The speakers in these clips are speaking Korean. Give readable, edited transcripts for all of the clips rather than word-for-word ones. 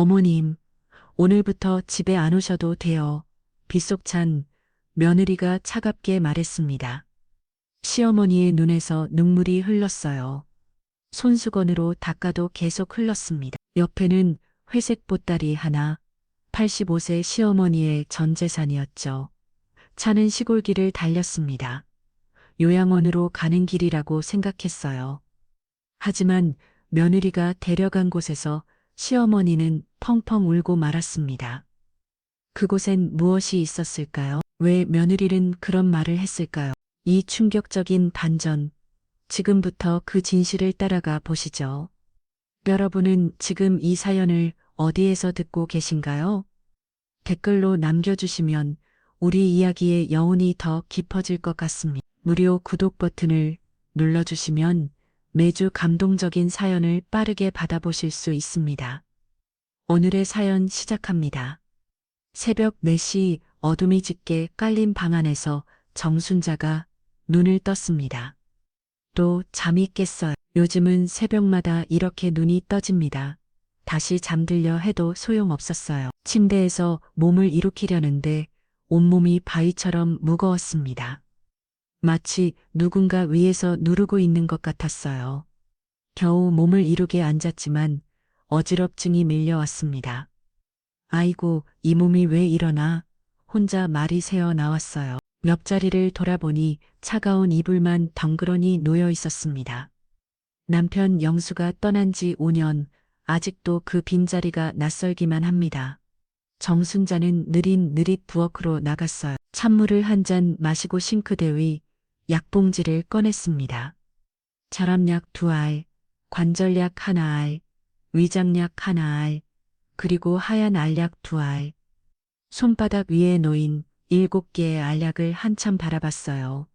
어머님, 오늘부터 집에 안 오셔도 돼요. 빗속찬 며느리가 차갑게 말했습니다. 시어머니의 눈에서 눈물이 흘렀어요. 손수건으로 닦아도 계속 흘렀습니다. 옆에는 회색 보따리 하나, 85세 시어머니의 전 재산이었죠. 차는 시골길을 달렸습니다. 요양원으로 가는 길이라고 생각했어요. 하지만 며느리가 데려간 곳에서 시어머니는 펑펑 울고 말았습니다. 그곳엔 무엇이 있었을까요? 왜 며느리는 그런 말을 했을까요? 이 충격적인 반전, 지금부터 그 진실을 따라가 보시죠. 여러분은 지금 이 사연을 어디에서 듣고 계신가요? 댓글로 남겨주시면 우리 이야기의 여운이 더 깊어질 것 같습니다. 무료 구독 버튼을 눌러주시면 매주 감동적인 사연을 빠르게 받아보실 수 있습니다. 오늘의 사연 시작합니다. 새벽 4시 어둠이 짙게 깔린 방 안에서 정순자가 눈을 떴습니다. 또 잠이 깼어요. 요즘은 새벽마다 이렇게 눈이 떠집니다. 다시 잠들려 해도 소용없었어요. 침대에서 몸을 일으키려는데 온몸이 바위처럼 무거웠습니다. 마치 누군가 위에서 누르고 있는 것 같았어요. 겨우 몸을 이루게 앉았지만 어지럽증이 밀려왔습니다. 아이고, 이 몸이 왜 이러나? 혼자 말이 새어 나왔어요. 옆자리를 돌아보니 차가운 이불만 덩그러니 놓여 있었습니다. 남편 영수가 떠난 지 5년, 아직도 그 빈자리가 낯설기만 합니다. 정순자는 느릿느릿 부엌으로 나갔어요. 찬물을 한 잔 마시고 싱크대 위 약봉지를 꺼냈습니다. 결함약 2알, 관절약 1알, 위장약 1알, 그리고 하얀 알약 2알. 손바닥 위에 놓인 7개의 알약을 한참 바라봤어요.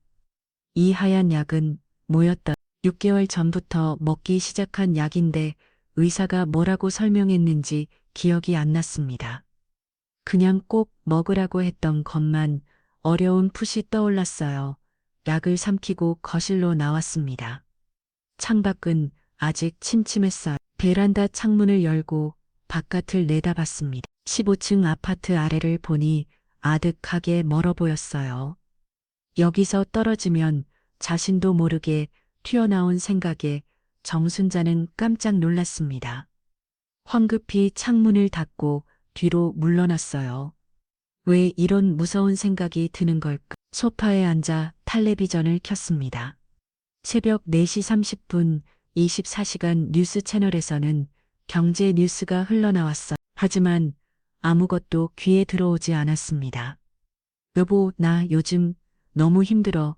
이 하얀 약은 뭐였다? 6개월 전부터 먹기 시작한 약인데 의사가 뭐라고 설명했는지 기억이 안 났습니다. 그냥 꼭 먹으라고 했던 것만 어려운 풋이 떠올랐어요. 약을 삼키고 거실로 나왔습니다. 창밖은 아직 침침했어요. 베란다 창문을 열고 바깥을 내다봤습니다. 15층 아파트 아래를 보니 아득하게 멀어 보였어요. 여기서 떨어지면 자신도 모르게 튀어나온 생각에 정순자는 깜짝 놀랐습니다. 황급히 창문을 닫고 뒤로 물러났어요. 왜 이런 무서운 생각이 드는 걸까? 소파에 앉아 텔레비전을 켰습니다. 새벽 4시 30분 24시간 뉴스 채널에서는 경제 뉴스가 흘러나왔어요. 하지만 아무것도 귀에 들어오지 않았습니다. 여보, 나 요즘 너무 힘들어.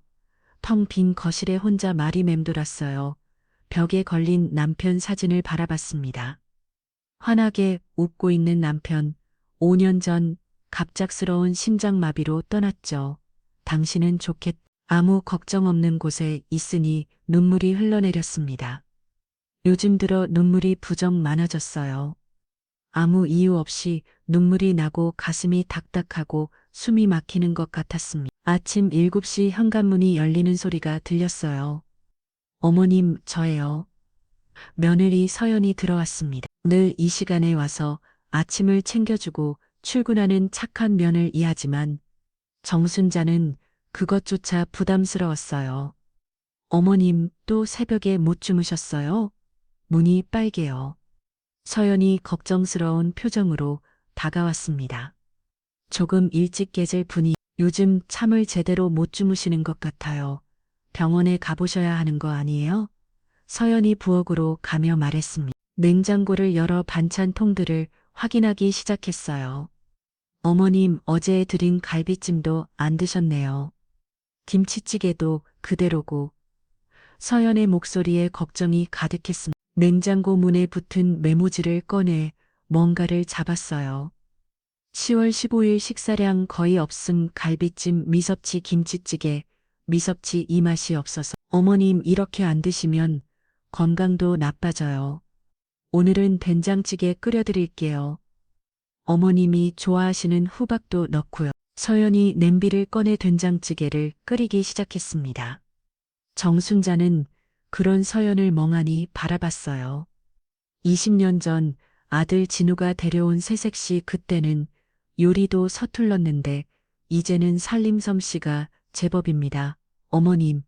텅 빈 거실에 혼자 말이 맴돌았어요. 벽에 걸린 남편 사진을 바라봤습니다. 환하게 웃고 있는 남편, 5년 전 갑작스러운 심장마비로 떠났죠. 당신은 아무 걱정 없는 곳에 있으니 눈물이 흘러내렸습니다. 요즘 들어 눈물이 부쩍 많아졌어요. 아무 이유 없이 눈물이 나고 가슴이 딱딱하고 숨이 막히는 것 같았습니다. 아침 7시 현관문이 열리는 소리가 들렸어요. 어머님, 저예요. 며느리 서연이 들어왔습니다. 늘 이 시간에 와서 아침을 챙겨주고 출근하는 착한 며느리하지만 정순자는 그것조차 부담스러웠어요. 어머님, 또 새벽에 못 주무셨어요? 문이 빨개요. 서연이 걱정스러운 표정으로 다가왔습니다. 조금 일찍 깨질 분이 요즘 잠을 제대로 못 주무시는 것 같아요. 병원에 가보셔야 하는 거 아니에요? 서연이 부엌으로 가며 말했습니다. 냉장고를 열어 반찬통들을 확인하기 시작했어요. 어머님, 어제 드린 갈비찜도 안 드셨네요. 김치찌개도 그대로고. 서연의 목소리에 걱정이 가득했습니다. 냉장고 문에 붙은 메모지를 꺼내 뭔가를 잡았어요. 10월 15일 식사량 거의 없음 갈비찜 미섭치 김치찌개 미섭치 이 맛이 없어서 어머님 이렇게 안 드시면 건강도 나빠져요. 오늘은 된장찌개 끓여드릴게요. 어머님이 좋아하시는 후박도 넣고요. 서연이 냄비를 꺼내 된장찌개를 끓이기 시작했습니다. 정순자는 그런 서연을 멍하니 바라봤어요. 20년 전 아들 진우가 데려온 새색시 그때는 요리도 서툴렀는데 이제는 살림솜씨가 제법입니다. 어머님,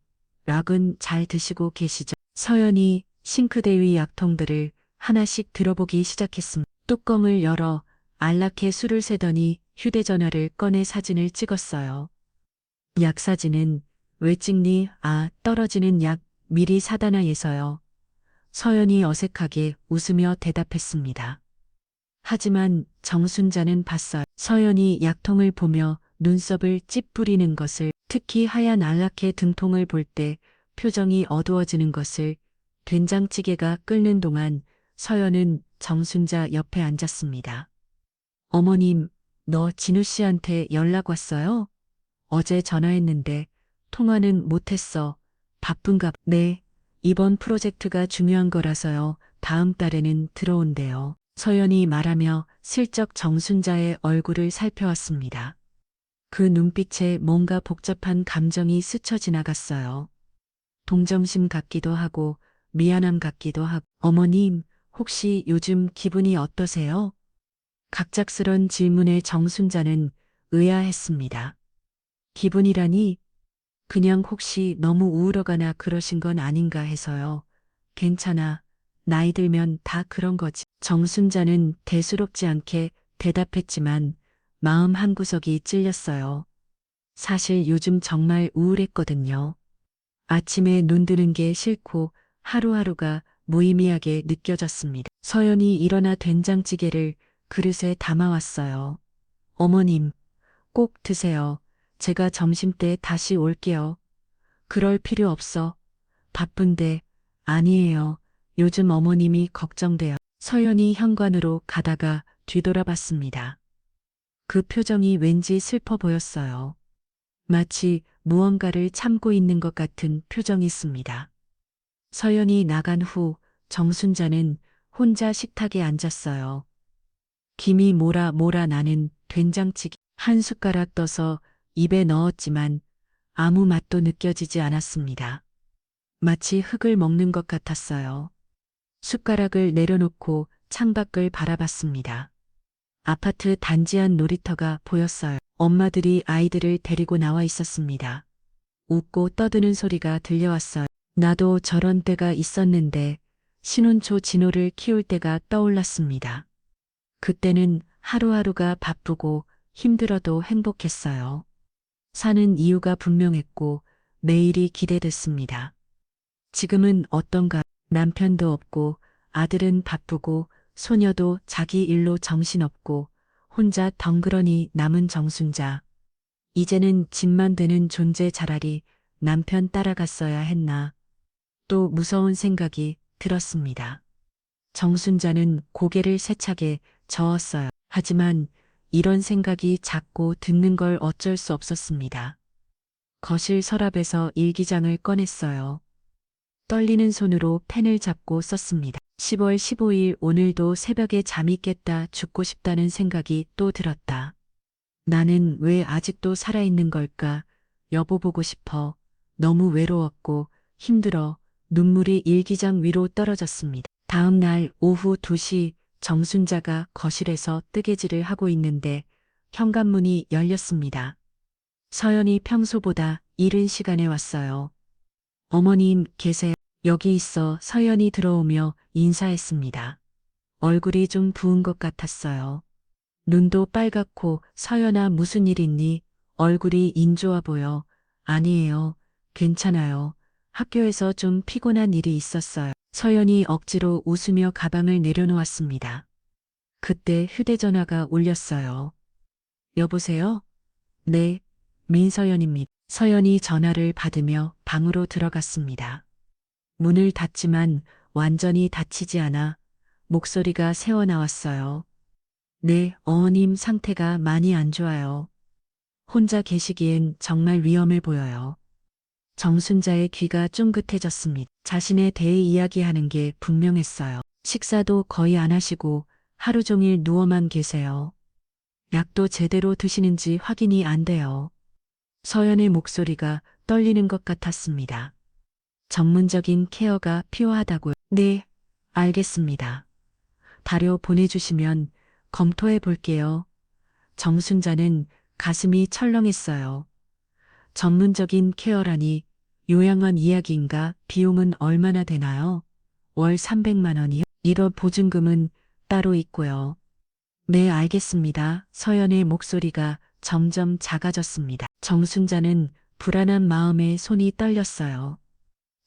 약은 잘 드시고 계시죠? 서연이 싱크대 위 약통들을 하나씩 들어보기 시작했습니다. 뚜껑을 열어 안락해 술을 세더니 휴대전화를 꺼내 사진을 찍었어요. 약 사진은 왜 찍니? 아, 떨어지는 약 미리 사다나 해서요. 서연이 어색하게 웃으며 대답했습니다. 하지만 정순자는 봤어요. 서연이 약통을 보며 눈썹을 찌푸리는 것을, 특히 하얀 안락해 등통을 볼 때 표정이 어두워지는 것을, 된장찌개가 끓는 동안 서연은 정순자 옆에 앉았습니다. 어머님, 너 진우 씨한테 연락 왔어요? 어제 전화했는데 통화는 못했어. 바쁜가? 네. 이번 프로젝트가 중요한 거라서요. 다음 달에는 들어온대요. 서연이 말하며 슬쩍 정순자의 얼굴을 살펴왔습니다. 그 눈빛에 뭔가 복잡한 감정이 스쳐 지나갔어요. 동정심 같기도 하고 미안함 같기도 하고. 어머님, 혹시 요즘 기분이 어떠세요? 갑작스런 질문에 정순자는 의아했습니다. 기분이라니? 그냥 혹시 너무 우울하거나 그러신 건 아닌가 해서요. 괜찮아. 나이 들면 다 그런 거지. 정순자는 대수롭지 않게 대답했지만 마음 한구석이 찔렸어요. 사실 요즘 정말 우울했거든요. 아침에 눈 뜨는 게 싫고 하루하루가 무의미하게 느껴졌습니다. 서연이 일어나 된장찌개를 그릇에 담아왔어요. 어머님, 꼭 드세요. 제가 점심때 다시 올게요. 그럴 필요 없어. 바쁜데. 아니에요. 요즘 어머님이 걱정돼요. 서연이 현관으로 가다가 뒤돌아봤습니다. 그 표정이 왠지 슬퍼 보였어요. 마치 무언가를 참고 있는 것 같은 표정이었습니다. 서연이 나간 후 정순자는 혼자 식탁에 앉았어요. 김이 모라 모라 나는 된장찌개 한 숟가락 떠서 입에 넣었지만 아무 맛도 느껴지지 않았습니다. 마치 흙을 먹는 것 같았어요. 숟가락을 내려놓고 창밖을 바라봤습니다. 아파트 단지 안 놀이터가 보였어요. 엄마들이 아이들을 데리고 나와 있었습니다. 웃고 떠드는 소리가 들려왔어요. 나도 저런 때가 있었는데 신혼초 진호를 키울 때가 떠올랐습니다. 그때는 하루하루가 바쁘고 힘들어도 행복했어요. 사는 이유가 분명했고 내일이 기대됐습니다. 지금은 어떤가? 남편도 없고 아들은 바쁘고 소녀도 자기 일로 정신없고 혼자 덩그러니 남은 정순자. 이제는 집만 되는 존재 차라리 남편 따라갔어야 했나. 또 무서운 생각이 들었습니다. 정순자는 고개를 세차게 저었어요. 하지만 이런 생각이 자꾸 듣는 걸 어쩔 수 없었습니다. 거실 서랍에서 일기장을 꺼냈어요. 떨리는 손으로 펜을 잡고 썼습니다. 10월 15일 오늘도 새벽에 잠이 깼다 죽고 싶다는 생각이 또 들었다. 나는 왜 아직도 살아있는 걸까? 여보 보고 싶어. 너무 외로웠고 힘들어. 눈물이 일기장 위로 떨어졌습니다. 다음 날 오후 2시 정순자가 거실에서 뜨개질을 하고 있는데 현관문이 열렸습니다. 서연이 평소보다 이른 시간에 왔어요. 어머님 계세요? 여기 있어. 서연이 들어오며 인사했습니다. 얼굴이 좀 부은 것 같았어요. 눈도 빨갛고 서연아 무슨 일 있니? 얼굴이 인조아 보여. 아니에요. 괜찮아요. 학교에서 좀 피곤한 일이 있었어요. 서연이 억지로 웃으며 가방을 내려놓았습니다. 그때 휴대전화가 울렸어요. 여보세요? 네, 민서연입니다. 서연이 전화를 받으며 방으로 들어갔습니다. 문을 닫지만 완전히 닫히지 않아 목소리가 새어나왔어요. 네, 어머님 상태가 많이 안 좋아요. 혼자 계시기엔 정말 위험해 보여요. 정순자의 귀가 쫑긋해졌습니다. 자신에 대해 이야기하는 게 분명했어요. 식사도 거의 안 하시고 하루 종일 누워만 계세요. 약도 제대로 드시는지 확인이 안 돼요. 서연의 목소리가 떨리는 것 같았습니다. 전문적인 케어가 필요하다고요. 네, 알겠습니다. 다려 보내주시면 검토해 볼게요. 정순자는 가슴이 철렁했어요. 전문적인 케어라니 요양원 이야기인가? 비용은 얼마나 되나요? 월 300만 원이요? 1억 보증금은 따로 있고요. 네, 알겠습니다. 서연의 목소리가 점점 작아졌습니다. 정순자는 불안한 마음에 손이 떨렸어요.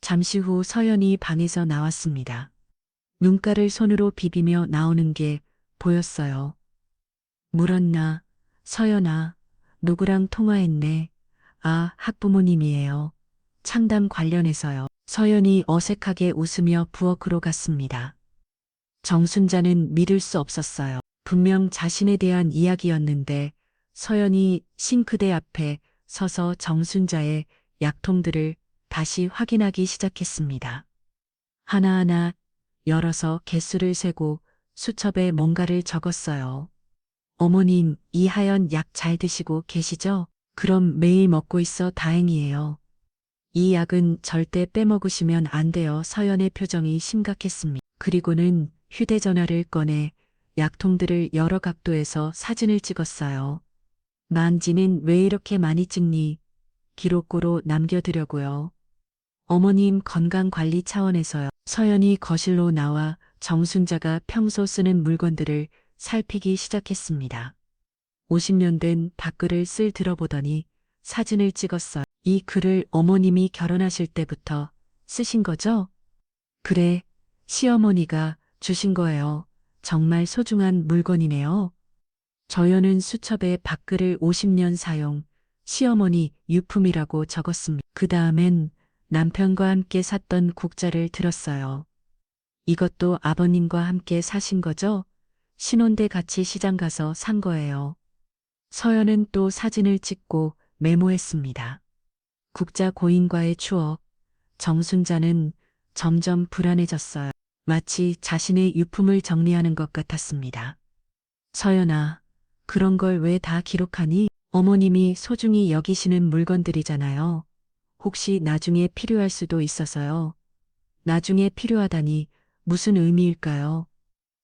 잠시 후 서연이 방에서 나왔습니다. 눈가를 손으로 비비며 나오는 게 보였어요. 물었나? 서연아, 누구랑 통화했네? 아, 학부모님이에요. 창담 관련해서요. 서연이 어색하게 웃으며 부엌으로 갔습니다. 정순자는 믿을 수 없었어요. 분명 자신에 대한 이야기였는데 서연이 싱크대 앞에 서서 정순자의 약통들을 다시 확인하기 시작했습니다. 하나하나 열어서 개수를 세고 수첩에 뭔가를 적었어요. 어머님, 이 하얀 약 잘 드시고 계시죠? 그럼 매일 먹고 있어 다행이에요. 이 약은 절대 빼먹으시면 안 돼요. 서연의 표정이 심각했습니다. 그리고는 휴대전화를 꺼내 약통들을 여러 각도에서 사진을 찍었어요. 만지는 왜 이렇게 많이 찍니? 기록고로 남겨두려고요. 어머님 건강관리 차원에서요. 서연이 거실로 나와 정순자가 평소 쓰는 물건들을 살피기 시작했습니다. 50년 된 밥글을 쓸 들어보더니 사진을 찍었어요. 이 글을 어머님이 결혼하실 때부터 쓰신 거죠? 그래, 시어머니가 주신 거예요. 정말 소중한 물건이네요. 저연은 수첩에 밥글을 50년 사용, 시어머니 유품이라고 적었습니다. 그 다음엔 남편과 함께 샀던 국자를 들었어요. 이것도 아버님과 함께 사신 거죠? 신혼때 같이 시장 가서 산 거예요. 서연은 또 사진을 찍고 메모했습니다. 국자 고인과의 추억. 정순자는 점점 불안해졌어요. 마치 자신의 유품을 정리하는 것 같았습니다. 서연아, 그런 걸 왜 다 기록하니? 어머님이 소중히 여기시는 물건들이잖아요. 혹시 나중에 필요할 수도 있어서요. 나중에 필요하다니 무슨 의미일까요?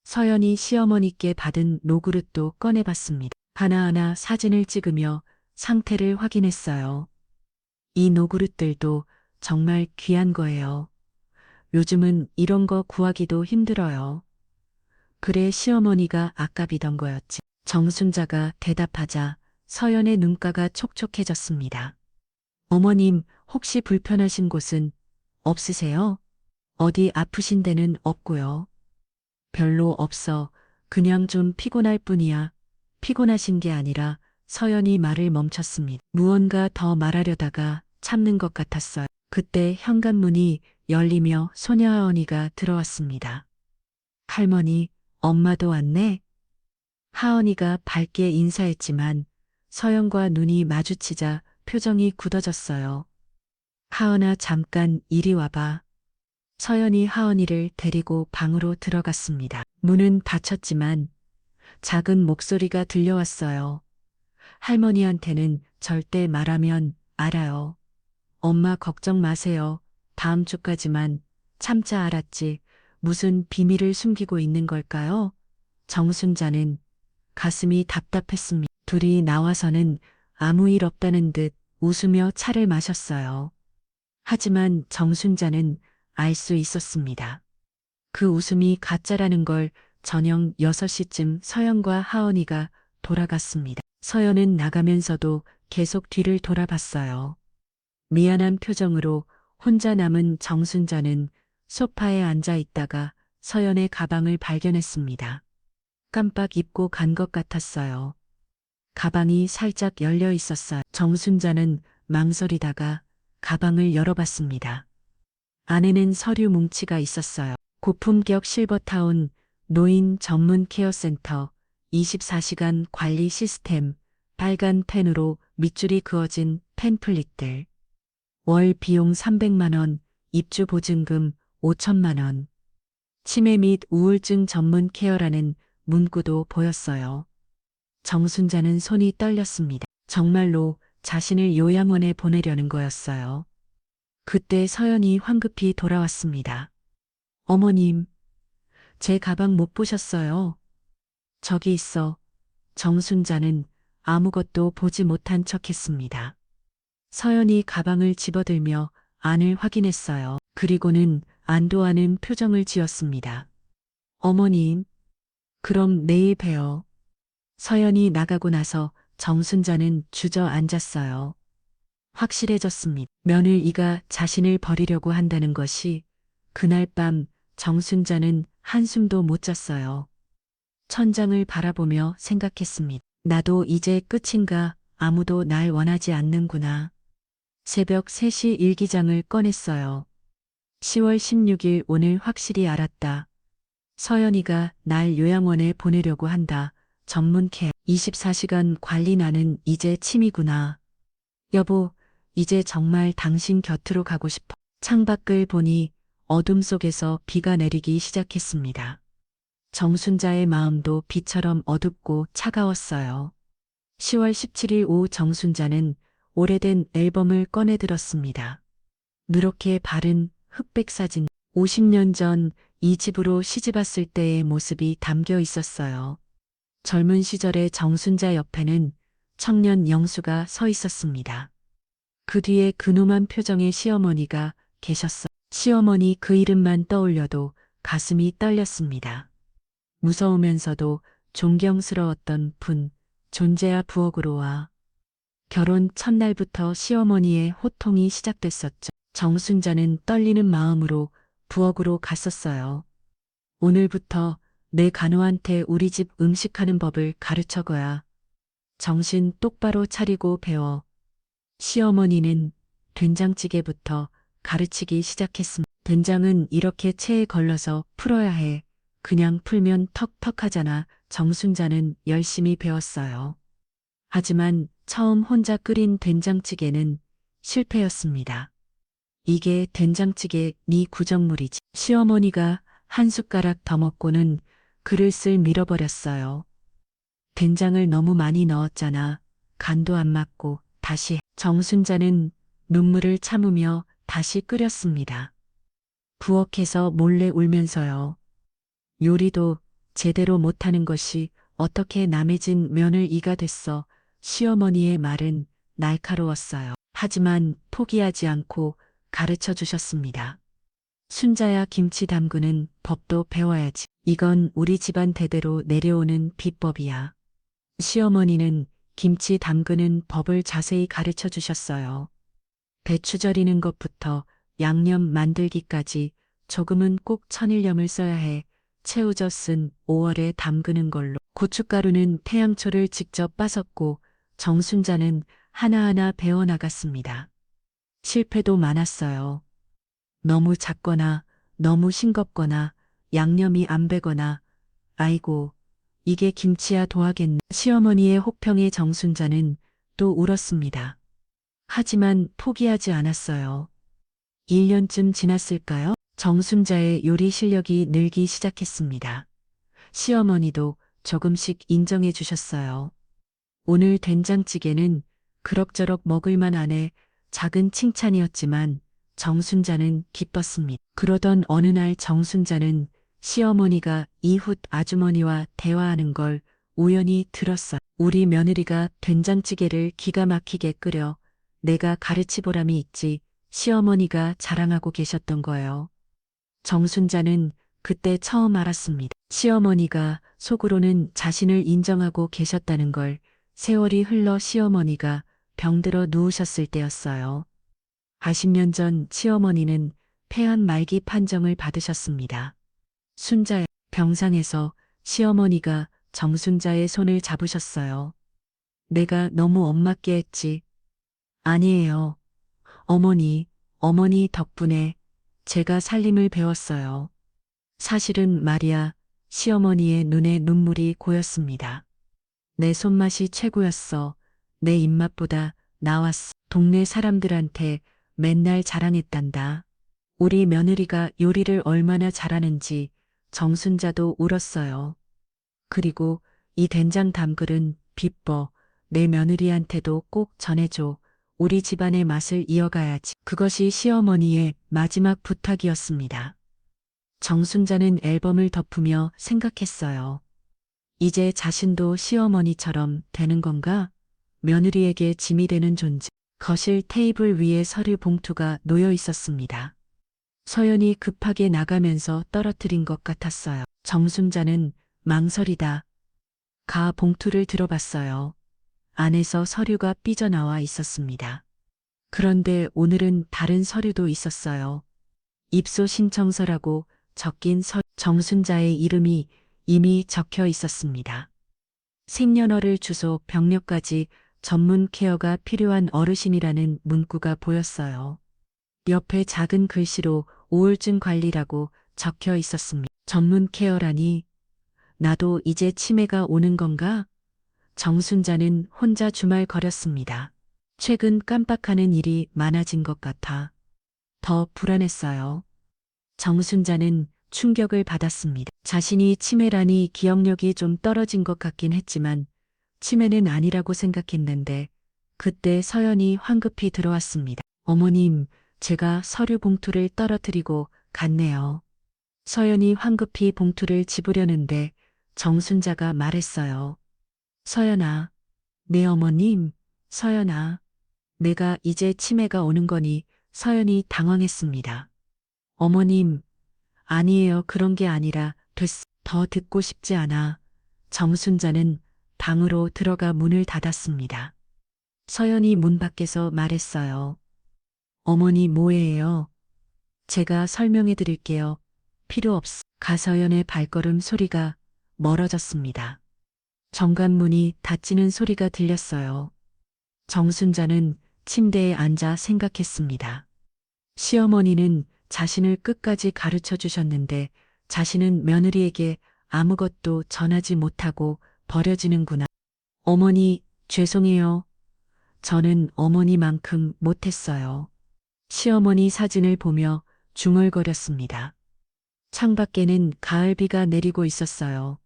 서연이 시어머니께 받은 노그릇도 꺼내봤습니다. 하나하나 사진을 찍으며 상태를 확인했어요. 이 노그릇들도 정말 귀한 거예요. 요즘은 이런 거 구하기도 힘들어요. 그래, 시어머니가 아깝이던 거였지. 정순자가 대답하자 서연의 눈가가 촉촉해졌습니다. 어머님, 혹시 불편하신 곳은 없으세요? 어디 아프신 데는 없고요. 별로 없어. 그냥 좀 피곤할 뿐이야. 피곤하신 게 아니라 서연이 말을 멈췄습니다. 무언가 더 말하려다가 참는 것 같았어요. 그때 현관문이 열리며 소녀하은이가 들어왔습니다. 할머니, 엄마도 왔네? 하은이가 밝게 인사했지만 서연과 눈이 마주치자 표정이 굳어졌어요. 하은아, 잠깐 이리 와봐. 서연이 하은이를 데리고 방으로 들어갔습니다. 문은 닫혔지만 작은 목소리가 들려왔어요. 할머니한테는 절대 말하면 알아요. 엄마 걱정 마세요. 다음 주까지만 참자, 알았지? 무슨 비밀을 숨기고 있는 걸까요? 정순자는 가슴이 답답했습니다. 둘이 나와서는 아무 일 없다는 듯 웃으며 차를 마셨어요. 하지만 정순자는 알 수 있었습니다. 그 웃음이 가짜라는 걸. 저녁 6시쯤 서연과 하은이가 돌아갔습니다. 서연은 나가면서도 계속 뒤를 돌아봤어요. 미안한 표정으로 혼자 남은 정순자는 소파에 앉아 있다가 서연의 가방을 발견했습니다. 깜빡 잊고 간 것 같았어요. 가방이 살짝 열려 있었어요. 정순자는 망설이다가 가방을 열어봤습니다. 안에는 서류 뭉치가 있었어요. 고품격 실버타운 노인 전문 케어센터 24시간 관리 시스템, 빨간 펜으로 밑줄이 그어진 팸플릿들. 월 비용 300만 원, 입주 보증금 5천만 원. 치매 및 우울증 전문 케어라는 문구도 보였어요. 정순자는 손이 떨렸습니다. 정말로 자신을 요양원에 보내려는 거였어요. 그때 서연이 황급히 돌아왔습니다. 어머님, 제 가방 못 보셨어요? 저기 있어. 정순자는 아무것도 보지 못한 척했습니다. 서연이 가방을 집어들며 안을 확인했어요. 그리고는 안도하는 표정을 지었습니다. 어머님, 그럼 내일 봬요. 서연이 나가고 나서 정순자는 주저앉았어요. 확실해졌습니다. 며느리가 자신을 버리려고 한다는 것이 그날 밤 정순자는 한숨도 못 잤어요. 천장을 바라보며 생각했습니다. 나도 이제 끝인가? 아무도 날 원하지 않는구나. 새벽 3시 일기장을 꺼냈어요. 10월 16일 오늘 확실히 알았다. 서연이가 날 요양원에 보내려고 한다. 전문 케어 24시간 관리 나는 이제 취미구나. 여보, 이제 정말 당신 곁으로 가고 싶어. 창밖을 보니 어둠 속에서 비가 내리기 시작했습니다. 정순자의 마음도 비처럼 어둡고 차가웠어요. 10월 17일 오후 정순자는 오래된 앨범을 꺼내 들었습니다. 누렇게 바른 흑백 사진, 50년 전 이 집으로 시집왔을 때의 모습이 담겨 있었어요. 젊은 시절의 정순자 옆에는 청년 영수가 서 있었습니다. 그 뒤에 근엄한 표정의 시어머니가 계셨어요. 시어머니 그 이름만 떠올려도 가슴이 떨렸습니다. 무서우면서도 존경스러웠던 분, 존재와 부엌으로와 결혼 첫날부터 시어머니의 호통이 시작됐었죠. 정순자는 떨리는 마음으로 부엌으로 갔었어요. 오늘부터 내 간호한테 우리 집 음식하는 법을 가르쳐거야. 정신 똑바로 차리고 배워. 시어머니는 된장찌개부터 가르치기 시작했습니다. 된장은 이렇게 체에 걸러서 풀어야 해. 그냥 풀면 턱턱하잖아. 정순자는 열심히 배웠어요. 하지만 처음 혼자 끓인 된장찌개는 실패였습니다. 이게 된장찌개 네 구정물이지. 시어머니가 한 숟가락 더 먹고는 그릇을 밀어버렸어요. 된장을 너무 많이 넣었잖아. 간도 안 맞고 다시 해. 정순자는 눈물을 참으며 다시 끓였습니다. 부엌에서 몰래 울면서요. 요리도 제대로 못하는 것이 어떻게 남의 집 며느리가 됐어. 시어머니의 말은 날카로웠어요. 하지만 포기하지 않고 가르쳐 주셨습니다. 순자야 김치 담그는 법도 배워야지. 이건 우리 집안 대대로 내려오는 비법이야. 시어머니는 김치 담그는 법을 자세히 가르쳐 주셨어요. 배추 절이는 것부터 양념 만들기까지 조금은 꼭 천일염을 써야 해. 새우젓은 5월에 담그는 걸로. 고춧가루는 태양초를 직접 빻았고 정순자는 하나하나 배워나갔습니다. 실패도 많았어요. 너무 작거나 너무 싱겁거나 양념이 안 배거나 아이고 이게 김치야 도하겠네. 시어머니의 혹평에 정순자는 또 울었습니다. 하지만 포기하지 않았어요. 1년쯤 지났을까요? 정순자의 요리 실력이 늘기 시작했습니다. 시어머니도 조금씩 인정해 주셨어요. 오늘 된장찌개는 그럭저럭 먹을만 하네. 작은 칭찬이었지만 정순자는 기뻤습니다. 그러던 어느 날 정순자는 시어머니가 이웃 아주머니와 대화하는 걸 우연히 들었어요. 우리 며느리가 된장찌개를 기가 막히게 끓여 내가 가르치 보람이 있지. 시어머니가 자랑하고 계셨던 거예요. 정순자는 그때 처음 알았습니다. 시어머니가 속으로는 자신을 인정하고 계셨다는 걸. 세월이 흘러 시어머니가 병들어 누우셨을 때였어요. 40년 전 시어머니는 폐암 말기 판정을 받으셨습니다. 순자의 병상에서 시어머니가 정순자의 손을 잡으셨어요. 내가 너무 엄맞게 했지. 아니에요. 어머니 덕분에 제가 살림을 배웠어요. 사실은 말이야, 시어머니의 눈에 눈물이 고였습니다. 내 손맛이 최고였어. 내 입맛보다 나왔어. 동네 사람들한테 맨날 자랑했단다. 우리 며느리가 요리를 얼마나 잘하는지 정순자도 울었어요. 그리고 이 된장 담글은 비법, 내 며느리한테도 꼭 전해줘. 우리 집안의 맛을 이어가야지. 그것이 시어머니의 마지막 부탁이었습니다. 정순자는 앨범을 덮으며 생각했어요. 이제 자신도 시어머니처럼 되는 건가? 며느리에게 짐이 되는 존재. 거실 테이블 위에 서류 봉투가 놓여 있었습니다. 서연이 급하게 나가면서 떨어뜨린 것 같았어요. 정순자는 망설이다 가 봉투를 들어봤어요. 안에서 서류가 삐져나와 있었습니다. 그런데 오늘은 다른 서류도 있었어요. 입소 신청서라고 적긴 정순자의 이름이 이미 적혀 있었습니다. 생년월일 주소 병력까지 전문 케어가 필요한 어르신이라는 문구가 보였어요. 옆에 작은 글씨로 우울증 관리라고 적혀 있었습니다. 전문 케어라니 나도 이제 치매가 오는 건가? 정순자는 혼자 주말거렸습니다. 최근 깜빡하는 일이 많아진 것 같아 더 불안했어요. 정순자는 충격을 받았습니다. 자신이 치매라니 기억력이 좀 떨어진 것 같긴 했지만 치매는 아니라고 생각했는데 그때 서연이 황급히 들어왔습니다. 어머님, 제가 서류 봉투를 떨어뜨리고 갔네요. 서연이 황급히 봉투를 집으려는데 정순자가 말했어요. 서연아, 네 어머님, 서연아, 내가 이제 치매가 오는 거니. 서연이 당황했습니다. 어머님, 아니에요. 그런 게 아니라 됐어. 더 듣고 싶지 않아. 정순자는 방으로 들어가 문을 닫았습니다. 서연이 문 밖에서 말했어요. 어머니 뭐예요? 제가 설명해 드릴게요. 필요 없어. 가서연의 발걸음 소리가 멀어졌습니다. 정관문이 닫히는 소리가 들렸어요. 정순자는 침대에 앉아 생각했습니다. 시어머니는 자신을 끝까지 가르쳐 주셨는데 자신은 며느리에게 아무것도 전하지 못하고 버려지는구나. 어머니, 죄송해요. 저는 어머니만큼 못했어요. 시어머니 사진을 보며 중얼거렸습니다. 창밖에는 가을비가 내리고 있었어요.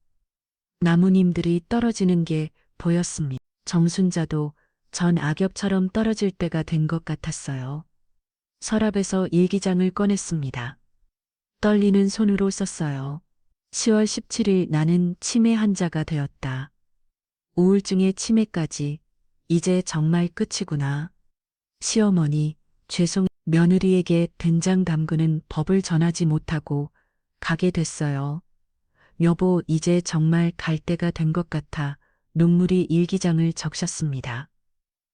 나무님들이 떨어지는 게 보였습니다. 정순자도 전 악엽처럼 떨어질 때가 된 것 같았어요. 서랍에서 일기장을 꺼냈습니다. 떨리는 손으로 썼어요. 10월 17일 나는 치매 환자가 되었다. 우울증의 치매까지 이제 정말 끝이구나. 시어머니, 며느리에게 된장 담그는 법을 전하지 못하고 가게 됐어요. 여보, 이제 정말 갈 때가 된 것 같아 눈물이 일기장을 적셨습니다.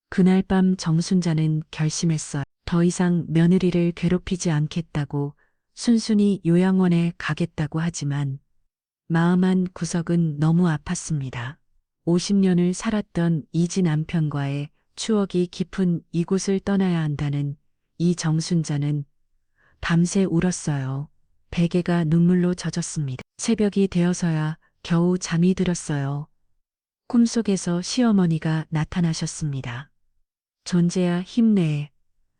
그날 밤 정순자는 결심했어요. 더 이상 며느리를 괴롭히지 않겠다고 순순히 요양원에 가겠다고 하지만 마음 한 구석은 너무 아팠습니다. 50년을 살았던 이지 남편과의 추억이 깊은 이곳을 떠나야 한다는 이 정순자는 밤새 울었어요. 베개가 눈물로 젖었습니다. 새벽이 되어서야 겨우 잠이 들었어요. 꿈속에서 시어머니가 나타나셨습니다. 존재야 힘내.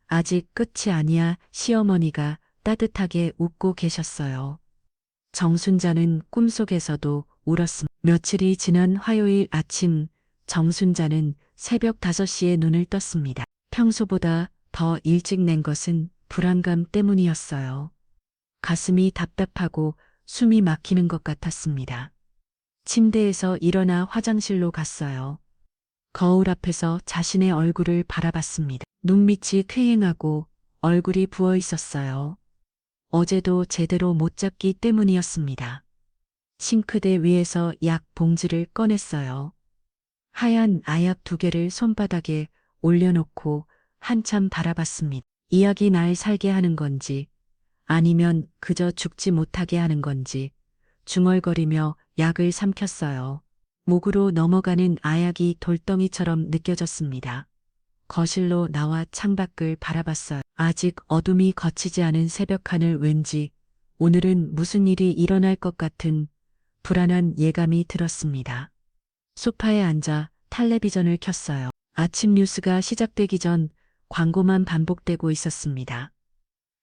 아직 끝이 아니야. 시어머니가 따뜻하게 웃고 계셨어요. 정순자는 꿈속에서도 울었습니다. 며칠이 지난 화요일 아침 정순자는 새벽 5시에 눈을 떴습니다. 평소보다 더 일찍 낸 것은 불안감 때문이었어요. 가슴이 답답하고 숨이 막히는 것 같았습니다. 침대에서 일어나 화장실로 갔어요. 거울 앞에서 자신의 얼굴을 바라봤습니다. 눈밑이 퀭행하고 얼굴이 부어 있었어요. 어제도 제대로 못 잤기 때문이었습니다. 싱크대 위에서 약 봉지를 꺼냈어요. 하얀 아약 2개를 손바닥에 올려놓고 한참 바라봤습니다. 이 약이 날 살게 하는 건지 아니면 그저 죽지 못하게 하는 건지 중얼거리며 약을 삼켰어요. 목으로 넘어가는 아약이 돌덩이처럼 느껴졌습니다. 거실로 나와 창밖을 바라봤어요. 아직 어둠이 걷히지 않은 새벽하늘, 왠지 오늘은 무슨 일이 일어날 것 같은 불안한 예감이 들었습니다. 소파에 앉아 텔레비전을 켰어요. 아침 뉴스가 시작되기 전 광고만 반복되고 있었습니다.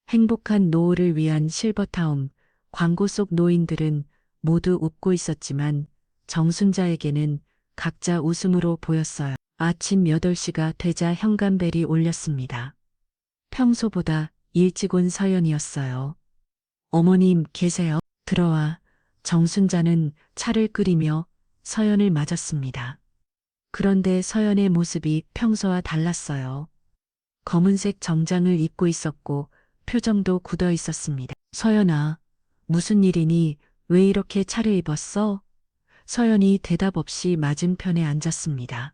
행복한 노후를 위한 실버타운. 광고 속 노인들은 모두 웃고 있었지만 정순자에게는 각자 웃음으로 보였어요. 아침 8시가 되자 현관벨이 울렸습니다. 평소보다 일찍 온 서연이었어요. 어머님 계세요? 들어와. 정순자는 차를 끓이며 서연을 맞았습니다. 그런데 서연의 모습이 평소와 달랐어요. 검은색 정장을 입고 있었고 표정도 굳어 있었습니다. 서연아, 무슨 일이니? 왜 이렇게 차를 입었어? 서연이 대답 없이 맞은편에 앉았습니다.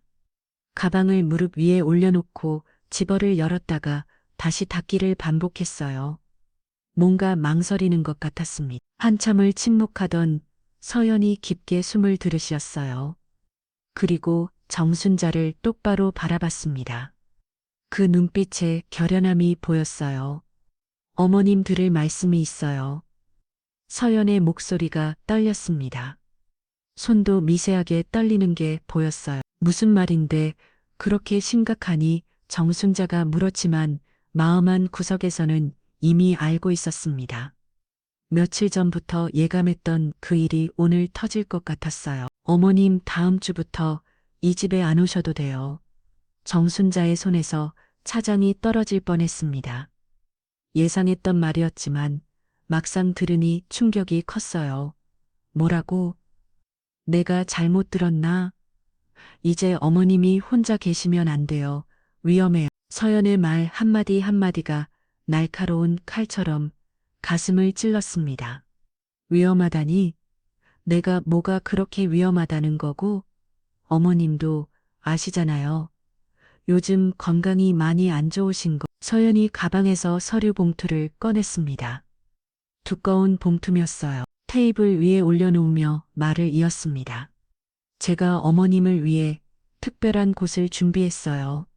가방을 무릎 위에 올려놓고 지퍼를 열었다가 다시 닫기를 반복했어요. 뭔가 망설이는 것 같았습니다. 한참을 침묵하던 서연이 깊게 숨을 들이쉬었어요. 그리고 정순자를 똑바로 바라봤습니다. 그 눈빛에 결연함이 보였어요. 어머님 들을 말씀이 있어요. 서연의 목소리가 떨렸습니다. 손도 미세하게 떨리는 게 보였어요. 무슨 말인데 그렇게 심각하니? 정순자가 물었지만 마음 한 구석에서는 이미 알고 있었습니다. 며칠 전부터 예감했던 그 일이 오늘 터질 것 같았어요. 어머님 다음 주부터 이 집에 안 오셔도 돼요. 정순자의 손에서 차장이 떨어질 뻔했습니다. 예상했던 말이었지만 막상 들으니 충격이 컸어요. 뭐라고? 내가 잘못 들었나? 이제 어머님이 혼자 계시면 안 돼요. 위험해요. 서연의 말 한마디 한마디가 날카로운 칼처럼 가슴을 찔렀습니다. 위험하다니? 내가 뭐가 그렇게 위험하다는 거고? 어머님도 아시잖아요. 요즘 건강이 많이 안 좋으신 거. 서연이 가방에서 서류 봉투를 꺼냈습니다. 두꺼운 봉투였어요. 테이블 위에 올려놓으며 말을 이었습니다. 제가 어머님을 위해 특별한 곳을 준비했어요.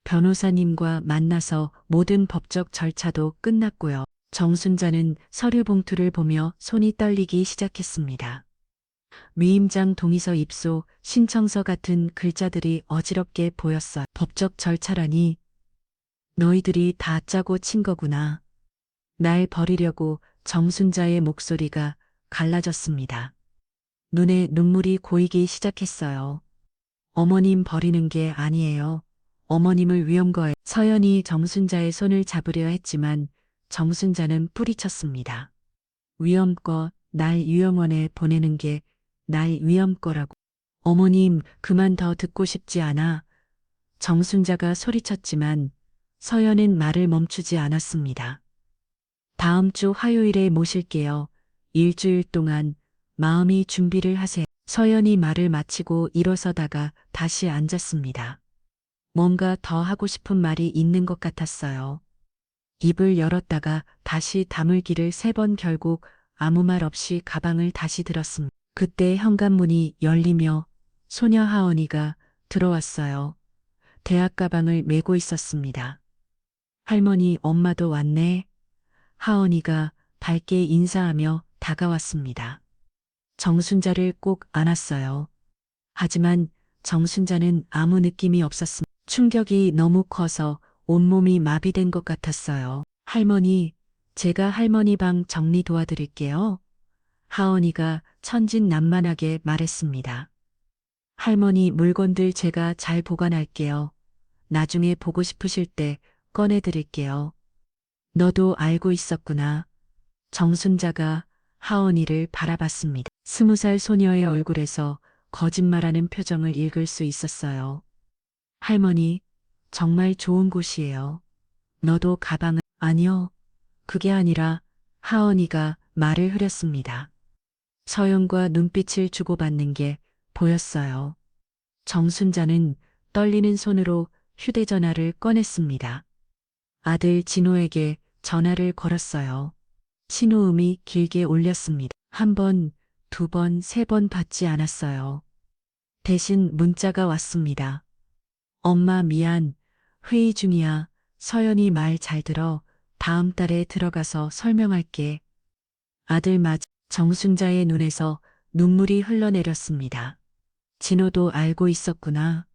변호사님과 만나서 모든 법적 절차도 끝났고요. 정순자는 서류 봉투를 보며 손이 떨리기 시작했습니다. 위임장 동의서 입소, 신청서 같은 글자들이 어지럽게 보였어요. 법적 절차라니 너희들이 다 짜고 친 거구나. 날 버리려고. 정순자의 목소리가 갈라졌습니다. 눈에 눈물이 고이기 시작했어요. 어머님 버리는 게 아니에요. 어머님을 위험 거에. 서연이 정순자의 손을 잡으려 했지만 정순자는 뿌리쳤습니다. 위험거, 날 유영원에 보내는 게 날 위험거라고. 어머님 그만 더 듣고 싶지 않아. 정순자가 소리쳤지만 서연은 말을 멈추지 않았습니다. 다음 주 화요일에 모실게요. 일주일 동안 마음이 준비를 하세요. 서연이 말을 마치고 일어서다가 다시 앉았습니다. 뭔가 더 하고 싶은 말이 있는 것 같았어요. 입을 열었다가 다시 다물기를 3번 결국 아무 말 없이 가방을 다시 들었습니다. 그때 현관문이 열리며 소녀 하은이가 들어왔어요. 대학 가방을 메고 있었습니다. 할머니, 엄마도 왔네. 하은이가 밝게 인사하며 다가왔습니다. 정순자를 꼭 안았어요. 하지만 정순자는 아무 느낌이 없었습니다. 충격이 너무 커서 온몸이 마비된 것 같았어요. 할머니, 제가 할머니 방 정리 도와드릴게요. 하은이가 천진난만하게 말했습니다. 할머니 물건들 제가 잘 보관할게요. 나중에 보고 싶으실 때 꺼내드릴게요. 너도 알고 있었구나. 정순자가 하은이를 바라봤습니다. 20살 소녀의 얼굴에서 거짓말하는 표정을 읽을 수 있었어요. 할머니, 정말 좋은 곳이에요. 너도 가방을. 아니요, 그게 아니라. 하은이가 말을 흐렸습니다. 서연과 눈빛을 주고받는 게 보였어요. 정순자는 떨리는 손으로 휴대전화를 꺼냈습니다. 아들 진호에게 전화를 걸었어요. 신호음이 길게 울렸습니다. 1번, 2번, 3번 받지 않았어요. 대신 문자가 왔습니다. 엄마 미안, 회의 중이야. 서연이 말 잘 들어. 다음 달에 들어가서 설명할게. 아들 맞. 정순자의 눈에서 눈물이 흘러내렸습니다. 진호도 알고 있었구나.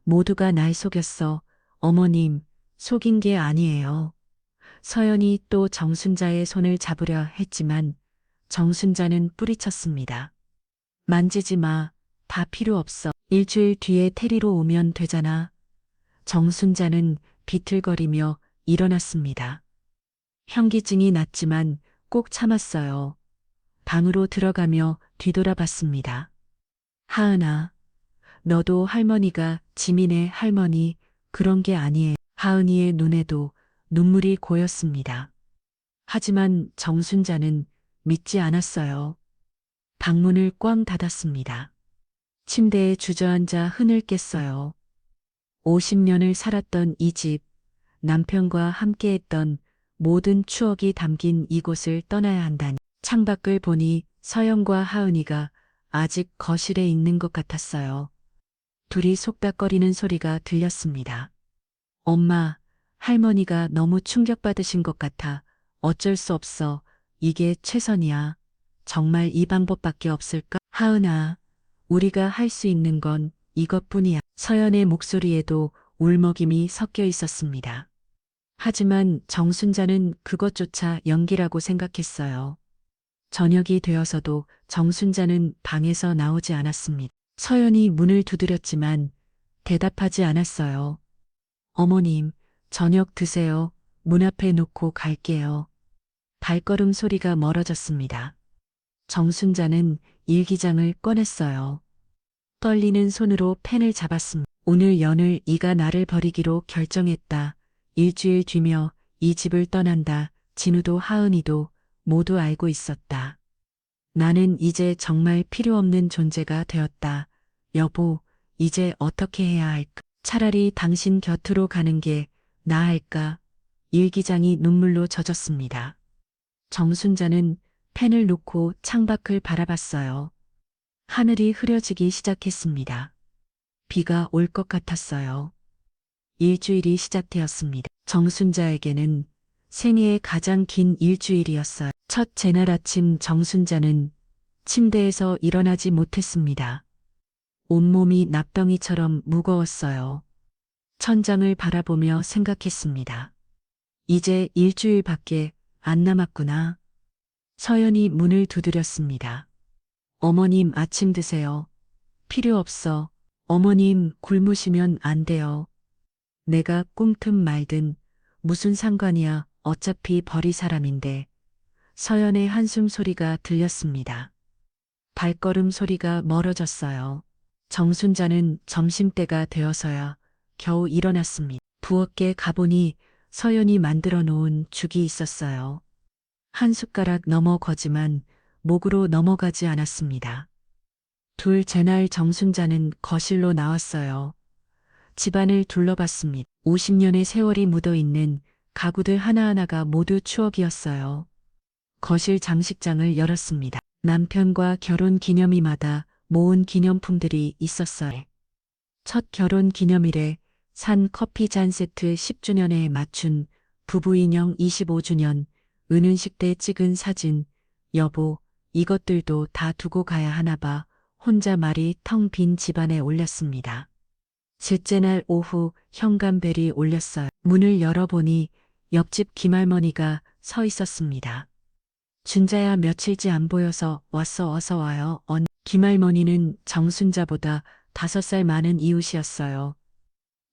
모두가 날 속였어. 어머님, 속인 게 아니에요. 서연이 또 정순자의 손을 잡으려 했지만 정순자는 뿌리쳤습니다. 만지지 마. 다 필요 없어. 일주일 뒤에 테리로 오면 되잖아. 정순자는 비틀거리며 일어났습니다. 현기증이 났지만 꼭 참았어요. 방으로 들어가며 뒤돌아봤습니다. 하은아, 너도 할머니가 지민의 할머니 그런 게 아니에요. 하은이의 눈에도 눈물이 고였습니다. 하지만 정순자는 믿지 않았어요. 방문을 꽝 닫았습니다. 침대에 주저앉아 흥을 깼어요. 50년을 살았던 이 집, 남편과 함께했던 모든 추억이 담긴 이곳을 떠나야 한다니. 창밖을 보니 서영과 하은이가 아직 거실에 있는 것 같았어요. 둘이 속닥거리는 소리가 들렸습니다. 엄마, 할머니가 너무 충격받으신 것 같아. 어쩔 수 없어. 이게 최선이야. 정말 이 방법밖에 없을까? 하은아, 우리가 할 수 있는 건 이것뿐이야. 서연의 목소리에도 울먹임이 섞여 있었습니다. 하지만 정순자는 그것조차 연기라고 생각했어요. 저녁이 되어서도 정순자는 방에서 나오지 않았습니다. 서연이 문을 두드렸지만 대답하지 않았어요. 어머님, 저녁 드세요. 문 앞에 놓고 갈게요. 발걸음 소리가 멀어졌습니다. 정순자는 일기장을 꺼냈어요. 떨리는 손으로 펜을 잡았습니다. 오늘 연을 이가 나를 버리기로 결정했다. 일주일 뒤며 이 집을 떠난다. 진우도 하은이도 모두 알고 있었다. 나는 이제 정말 필요 없는 존재가 되었다. 여보, 이제 어떻게 해야 할까? 차라리 당신 곁으로 가는 게 나을까? 일기장이 눈물로 젖었습니다. 정순자는 펜을 놓고 창밖을 바라봤어요. 하늘이 흐려지기 시작했습니다. 비가 올 것 같았어요. 일주일이 시작되었습니다. 정순자에게는 생애의 가장 긴 일주일이었어요. 첫 제날 아침 정순자는 침대에서 일어나지 못했습니다. 온몸이 납덩이처럼 무거웠어요. 천장을 바라보며 생각했습니다. 이제 일주일밖에 안 남았구나. 서연이 문을 두드렸습니다. 어머님 아침 드세요. 필요 없어. 어머님 굶으시면 안 돼요. 내가 꿈든 말든 무슨 상관이야. 어차피 버릴 사람인데. 서연의 한숨 소리가 들렸습니다. 발걸음 소리가 멀어졌어요. 정순자는 점심때가 되어서야 겨우 일어났습니다. 부엌에 가보니 서연이 만들어 놓은 죽이 있었어요. 한 숟가락 넘어거지만 목으로 넘어가지 않았습니다. 둘째 날 정순자는 거실로 나왔어요. 집안을 둘러봤습니다. 50년의 세월이 묻어있는 가구들 하나하나가 모두 추억이었어요. 거실 장식장을 열었습니다. 남편과 결혼 기념일마다 모은 기념품들이 있었어요. 첫 결혼 기념일에 산 커피 잔 세트 10주년에 맞춘 부부 인형 25주년, 은은식 때 찍은 사진, 여보, 이것들도 다 두고 가야 하나 봐. 혼자 말이 텅 빈 집안에 올렸습니다. 셋째 날 오후 현관벨이 울렸어요. 문을 열어보니 옆집 김할머니가 서 있었습니다. 준자야 며칠째 안 보여서 왔어 어서 와요. 김할머니는 정순자보다 5살 많은 이웃이었어요.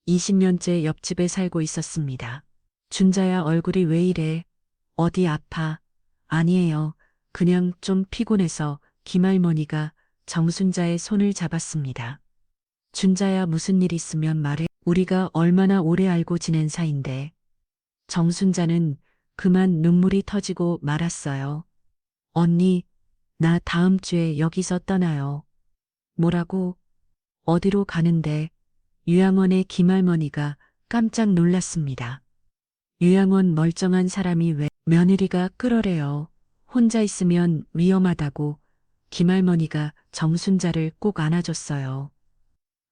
20년째 옆집에 살고 있었습니다. 준자야 얼굴이 왜 이래? 어디 아파? 아니에요. 그냥 좀 피곤해서. 김할머니가 정순자의 손을 잡았습니다. 준자야 무슨 일 있으면 말해. 우리가 얼마나 오래 알고 지낸 사이인데. 정순자는 그만 눈물이 터지고 말았어요. 언니, 나 다음 주에 여기서 떠나요. 뭐라고? 어디로 가는데? 유양원의 김할머니가 깜짝 놀랐습니다. 유양원 멀쩡한 사람이 왜 며느리가 끌어래요. 혼자 있으면 위험하다고 김할머니가 정순자를 꼭 안아줬어요.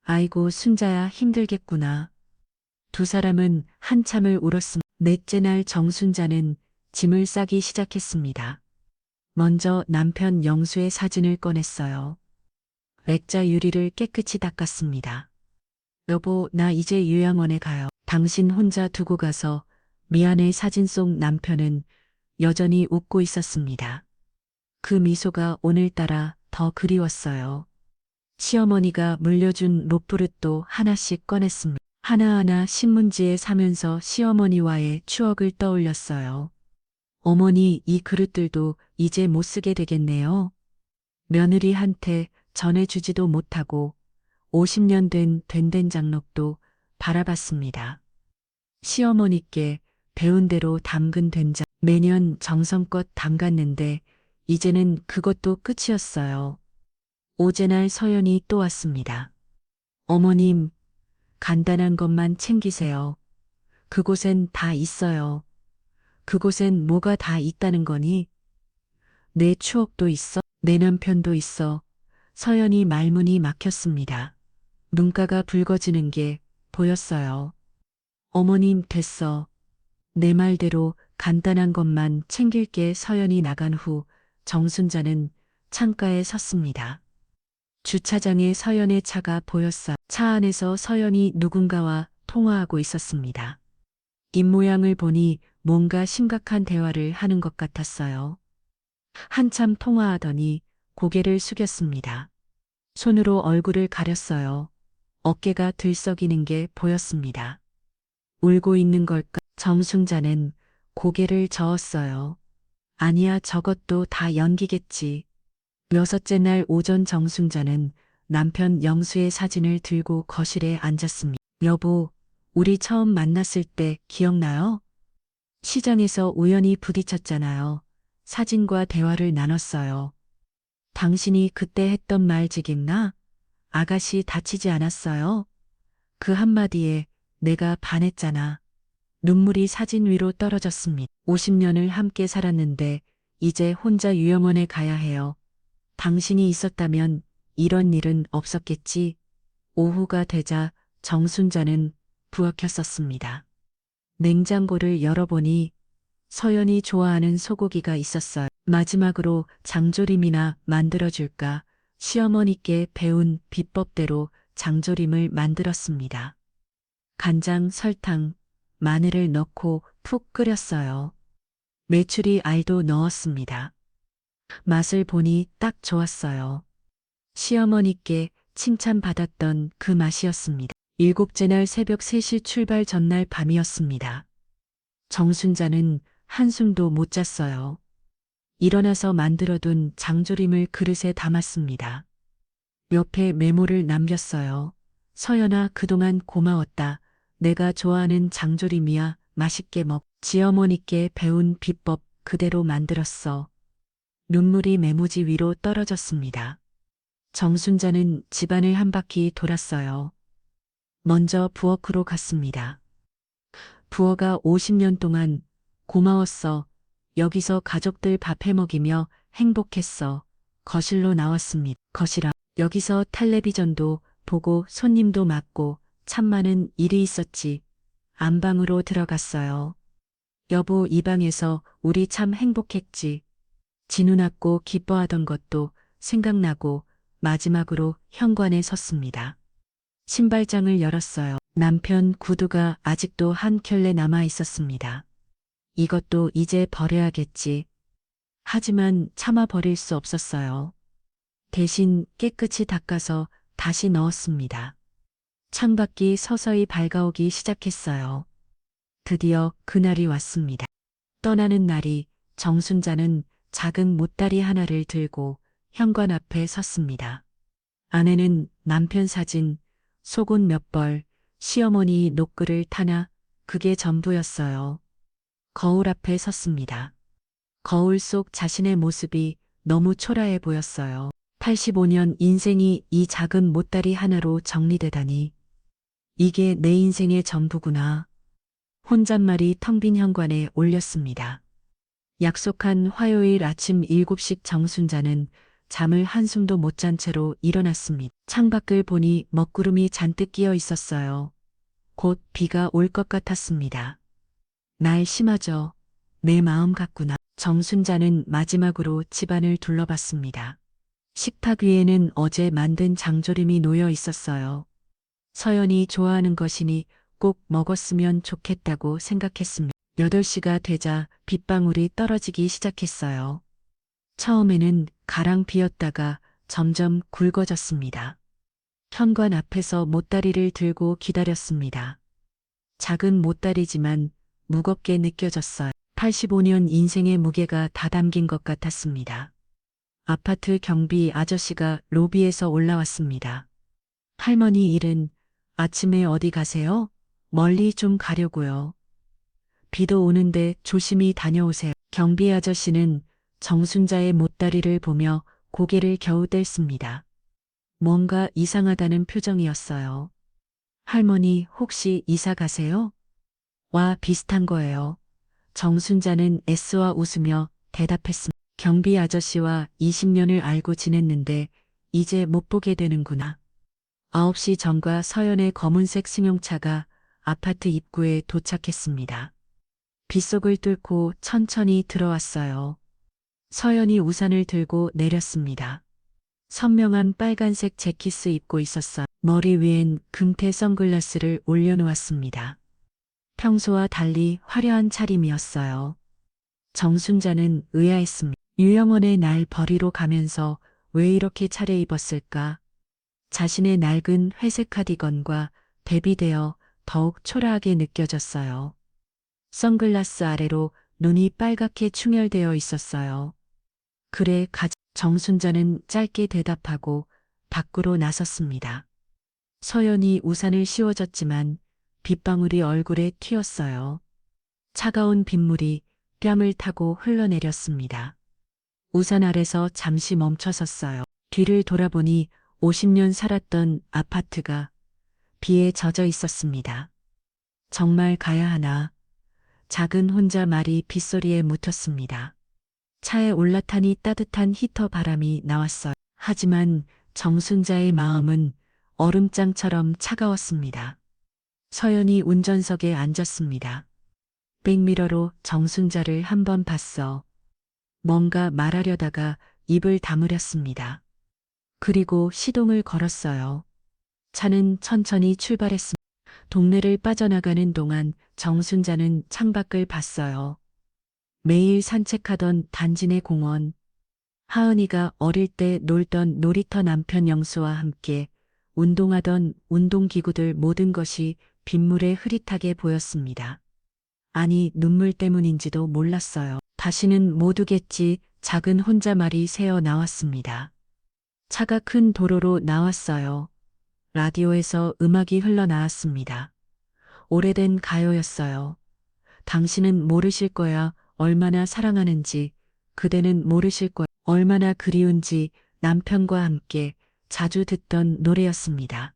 아이고 순자야 힘들겠구나. 두 사람은 한참을 울었습니다. 넷째 날 정순자는 짐을 싸기 시작했습니다. 먼저 남편 영수의 사진을 꺼냈어요. 액자 유리를 깨끗이 닦았습니다. 여보, 나 이제 요양원에 가요. 당신 혼자 두고 가서 미안해. 사진 속 남편은 여전히 웃고 있었습니다. 그 미소가 오늘따라 더 그리웠어요. 시어머니가 물려준 롯브릇도 하나씩 꺼냈습니다. 하나하나 신문지에 사면서 시어머니와의 추억을 떠올렸어요. 어머니, 이 그릇들도 이제 못 쓰게 되겠네요. 며느리한테 전해주지도 못하고 50년 된 된장록도 바라봤습니다. 시어머니께 배운 대로 담근 된장 매년 정성껏 담갔는데 이제는 그것도 끝이었어요. 오제날 서연이 또 왔습니다. 어머님, 간단한 것만 챙기세요. 그곳엔 다 있어요. 그곳엔 뭐가 다 있다는 거니? 내 추억도 있어. 내 남편도 있어. 서연이 말문이 막혔습니다. 눈가가 붉어지는 게 보였어요. 어머님, 됐어. 내 말대로 간단한 것만 챙길게. 서연이 나간 후 정순자는 창가에 섰습니다. 주차장에 서연의 차가 보였어. 차 안에서 서연이 누군가와 통화하고 있었습니다. 입모양을 보니 뭔가 심각한 대화를 하는 것 같았어요. 한참 통화하더니 고개를 숙였습니다. 손으로 얼굴을 가렸어요. 어깨가 들썩이는 게 보였습니다. 울고 있는 걸까? 정순자는 고개를 저었어요. 아니야, 저것도 다 연기겠지. 여섯째 날 오전 정순자는 남편 영수의 사진을 들고 거실에 앉았습니다. 여보, 우리 처음 만났을 때 기억나요? 시장에서 우연히 부딪혔잖아요. 사진과 대화를 나눴어요. 당신이 그때 했던 말 지겠나? 아가씨 다치지 않았어요? 그 한마디에 내가 반했잖아. 눈물이 사진 위로 떨어졌습니다. 50년을 함께 살았는데 이제 혼자 유영원에 가야 해요. 당신이 있었다면 이런 일은 없었겠지. 오후가 되자 정순자는 부엌혔었습니다. 냉장고를 열어보니 서연이 좋아하는 소고기가 있었어요. 마지막으로 장조림이나 만들어줄까? 시어머니께 배운 비법대로 장조림을 만들었습니다. 간장, 설탕, 마늘을 넣고 푹 끓였어요. 메추리 알도 넣었습니다. 맛을 보니 딱 좋았어요. 시어머니께 칭찬받았던 그 맛이었습니다. 일곱째 날 새벽 3시 출발 전날 밤이었습니다. 정순자는 한숨도 못 잤어요. 일어나서 만들어둔 장조림을 그릇에 담았습니다. 옆에 메모를 남겼어요. 서연아, 그동안 고마웠다. 내가 좋아하는 장조림이야. 맛있게 먹. 지어머니께 배운 비법 그대로 만들었어. 눈물이 메모지 위로 떨어졌습니다. 정순자는 집안을 한 바퀴 돌았어요. 먼저 부엌으로 갔습니다. 부엌가 50년 동안 고마웠어. 여기서 가족들 밥 해먹이며 행복했어. 거실로 나왔습니다. 거실아, 여기서 텔레비전도 보고 손님도 맞고 참 많은 일이 있었지. 안방으로 들어갔어요. 여보, 이 방에서 우리 참 행복했지. 진우 낳고 기뻐하던 것도 생각나고 마지막으로 현관에 섰습니다. 신발장을 열었어요. 남편 구두가 아직도 한 켤레 남아 있었습니다. 이것도 이제 버려야겠지. 하지만 참아 버릴 수 없었어요. 대신 깨끗이 닦아서 다시 넣었습니다. 창밖이 서서히 밝아오기 시작했어요. 드디어 그날이 왔습니다. 떠나는 날이 정순자는 작은 못다리 하나를 들고 현관 앞에 섰습니다. 안에는 남편 사진, 속옷 몇 벌, 시어머니 노크를 타나 그게 전부였어요. 거울 앞에 섰습니다. 거울 속 자신의 모습이 너무 초라해 보였어요. 85년 인생이 이 작은 못다리 하나로 정리되다니. 이게 내 인생의 전부구나. 혼잣말이 텅 빈 현관에 올렸습니다. 약속한 화요일 아침 7시 정순자는 잠을 한숨도 못 잔 채로 일어났습니다. 창밖을 보니 먹구름이 잔뜩 끼어 있었어요. 곧 비가 올 것 같았습니다. 날 심하죠. 내 마음 같구나. 정순자는 마지막으로 집안을 둘러봤습니다. 식탁 위에는 어제 만든 장조림이 놓여 있었어요. 서연이 좋아하는 것이니 꼭 먹었으면 좋겠다고 생각했습니다. 8시가 되자 빗방울이 떨어지기 시작했어요. 처음에는 가랑 비었다가 점점 굵어졌습니다. 현관 앞에서 못다리를 들고 기다렸습니다. 작은 못다리지만 무겁게 느껴졌어요. 85년 인생의 무게가 다 담긴 것 같았습니다. 아파트 경비 아저씨가 로비에서 올라왔습니다. 할머니 일은 아침에 어디 가세요? 멀리 좀 가려고요. 비도 오는데 조심히 다녀오세요. 경비 아저씨는 정순자의 못다리를 보며 고개를 겨우 뗐습니다. 뭔가 이상하다는 표정이었어요. 할머니 혹시 이사 가세요? 와 비슷한 거예요. 정순자는 애쓰와 웃으며 대답했습니다. 경비 아저씨와 20년을 알고 지냈는데 이제 못 보게 되는구나. 9시 전과 서연의 검은색 승용차가 아파트 입구에 도착했습니다. 빗속을 뚫고 천천히 들어왔어요. 서연이 우산을 들고 내렸습니다. 선명한 빨간색 재킷스 입고 있었어요. 머리 위엔 금태 선글라스를 올려놓았습니다. 평소와 달리 화려한 차림이었어요. 정순자는 의아했습니다. 유영원의 날 버리러 가면서 왜 이렇게 차려입었을까? 자신의 낡은 회색 카디건과 대비되어 더욱 초라하게 느껴졌어요. 선글라스 아래로 눈이 빨갛게 충혈되어 있었어요. 그래, 정순자는 짧게 대답하고 밖으로 나섰습니다. 서연이 우산을 씌워줬지만 빗방울이 얼굴에 튀었어요. 차가운 빗물이 뺨을 타고 흘러내렸습니다. 우산 아래서 잠시 멈춰섰어요. 뒤를 돌아보니 50년 살았던 아파트가 비에 젖어 있었습니다. 정말 가야 하나? 작은 혼자 말이 빗소리에 묻혔습니다. 차에 올라타니 따뜻한 히터 바람이 나왔어요. 하지만 정순자의 마음은 얼음장처럼 차가웠습니다. 서연이 운전석에 앉았습니다. 백미러로 정순자를 한번 봤어. 뭔가 말하려다가 입을 다물었습니다. 그리고 시동을 걸었어요. 차는 천천히 출발했습니다. 동네를 빠져나가는 동안 정순자는 창밖을 봤어요. 매일 산책하던 단지 내 공원, 하은이가 어릴 때 놀던 놀이터 남편 영수와 함께 운동하던 운동기구들 모든 것이 빗물에 흐릿하게 보였습니다. 아니, 눈물 때문인지도 몰랐어요. 다시는 못 오겠지. 작은 혼잣말이 새어 나왔습니다. 차가 큰 도로로 나왔어요. 라디오에서 음악이 흘러나왔습니다. 오래된 가요였어요. 당신은 모르실 거야. 얼마나 사랑하는지. 그대는 모르실 거야. 얼마나 그리운지. 남편과 함께 자주 듣던 노래였습니다.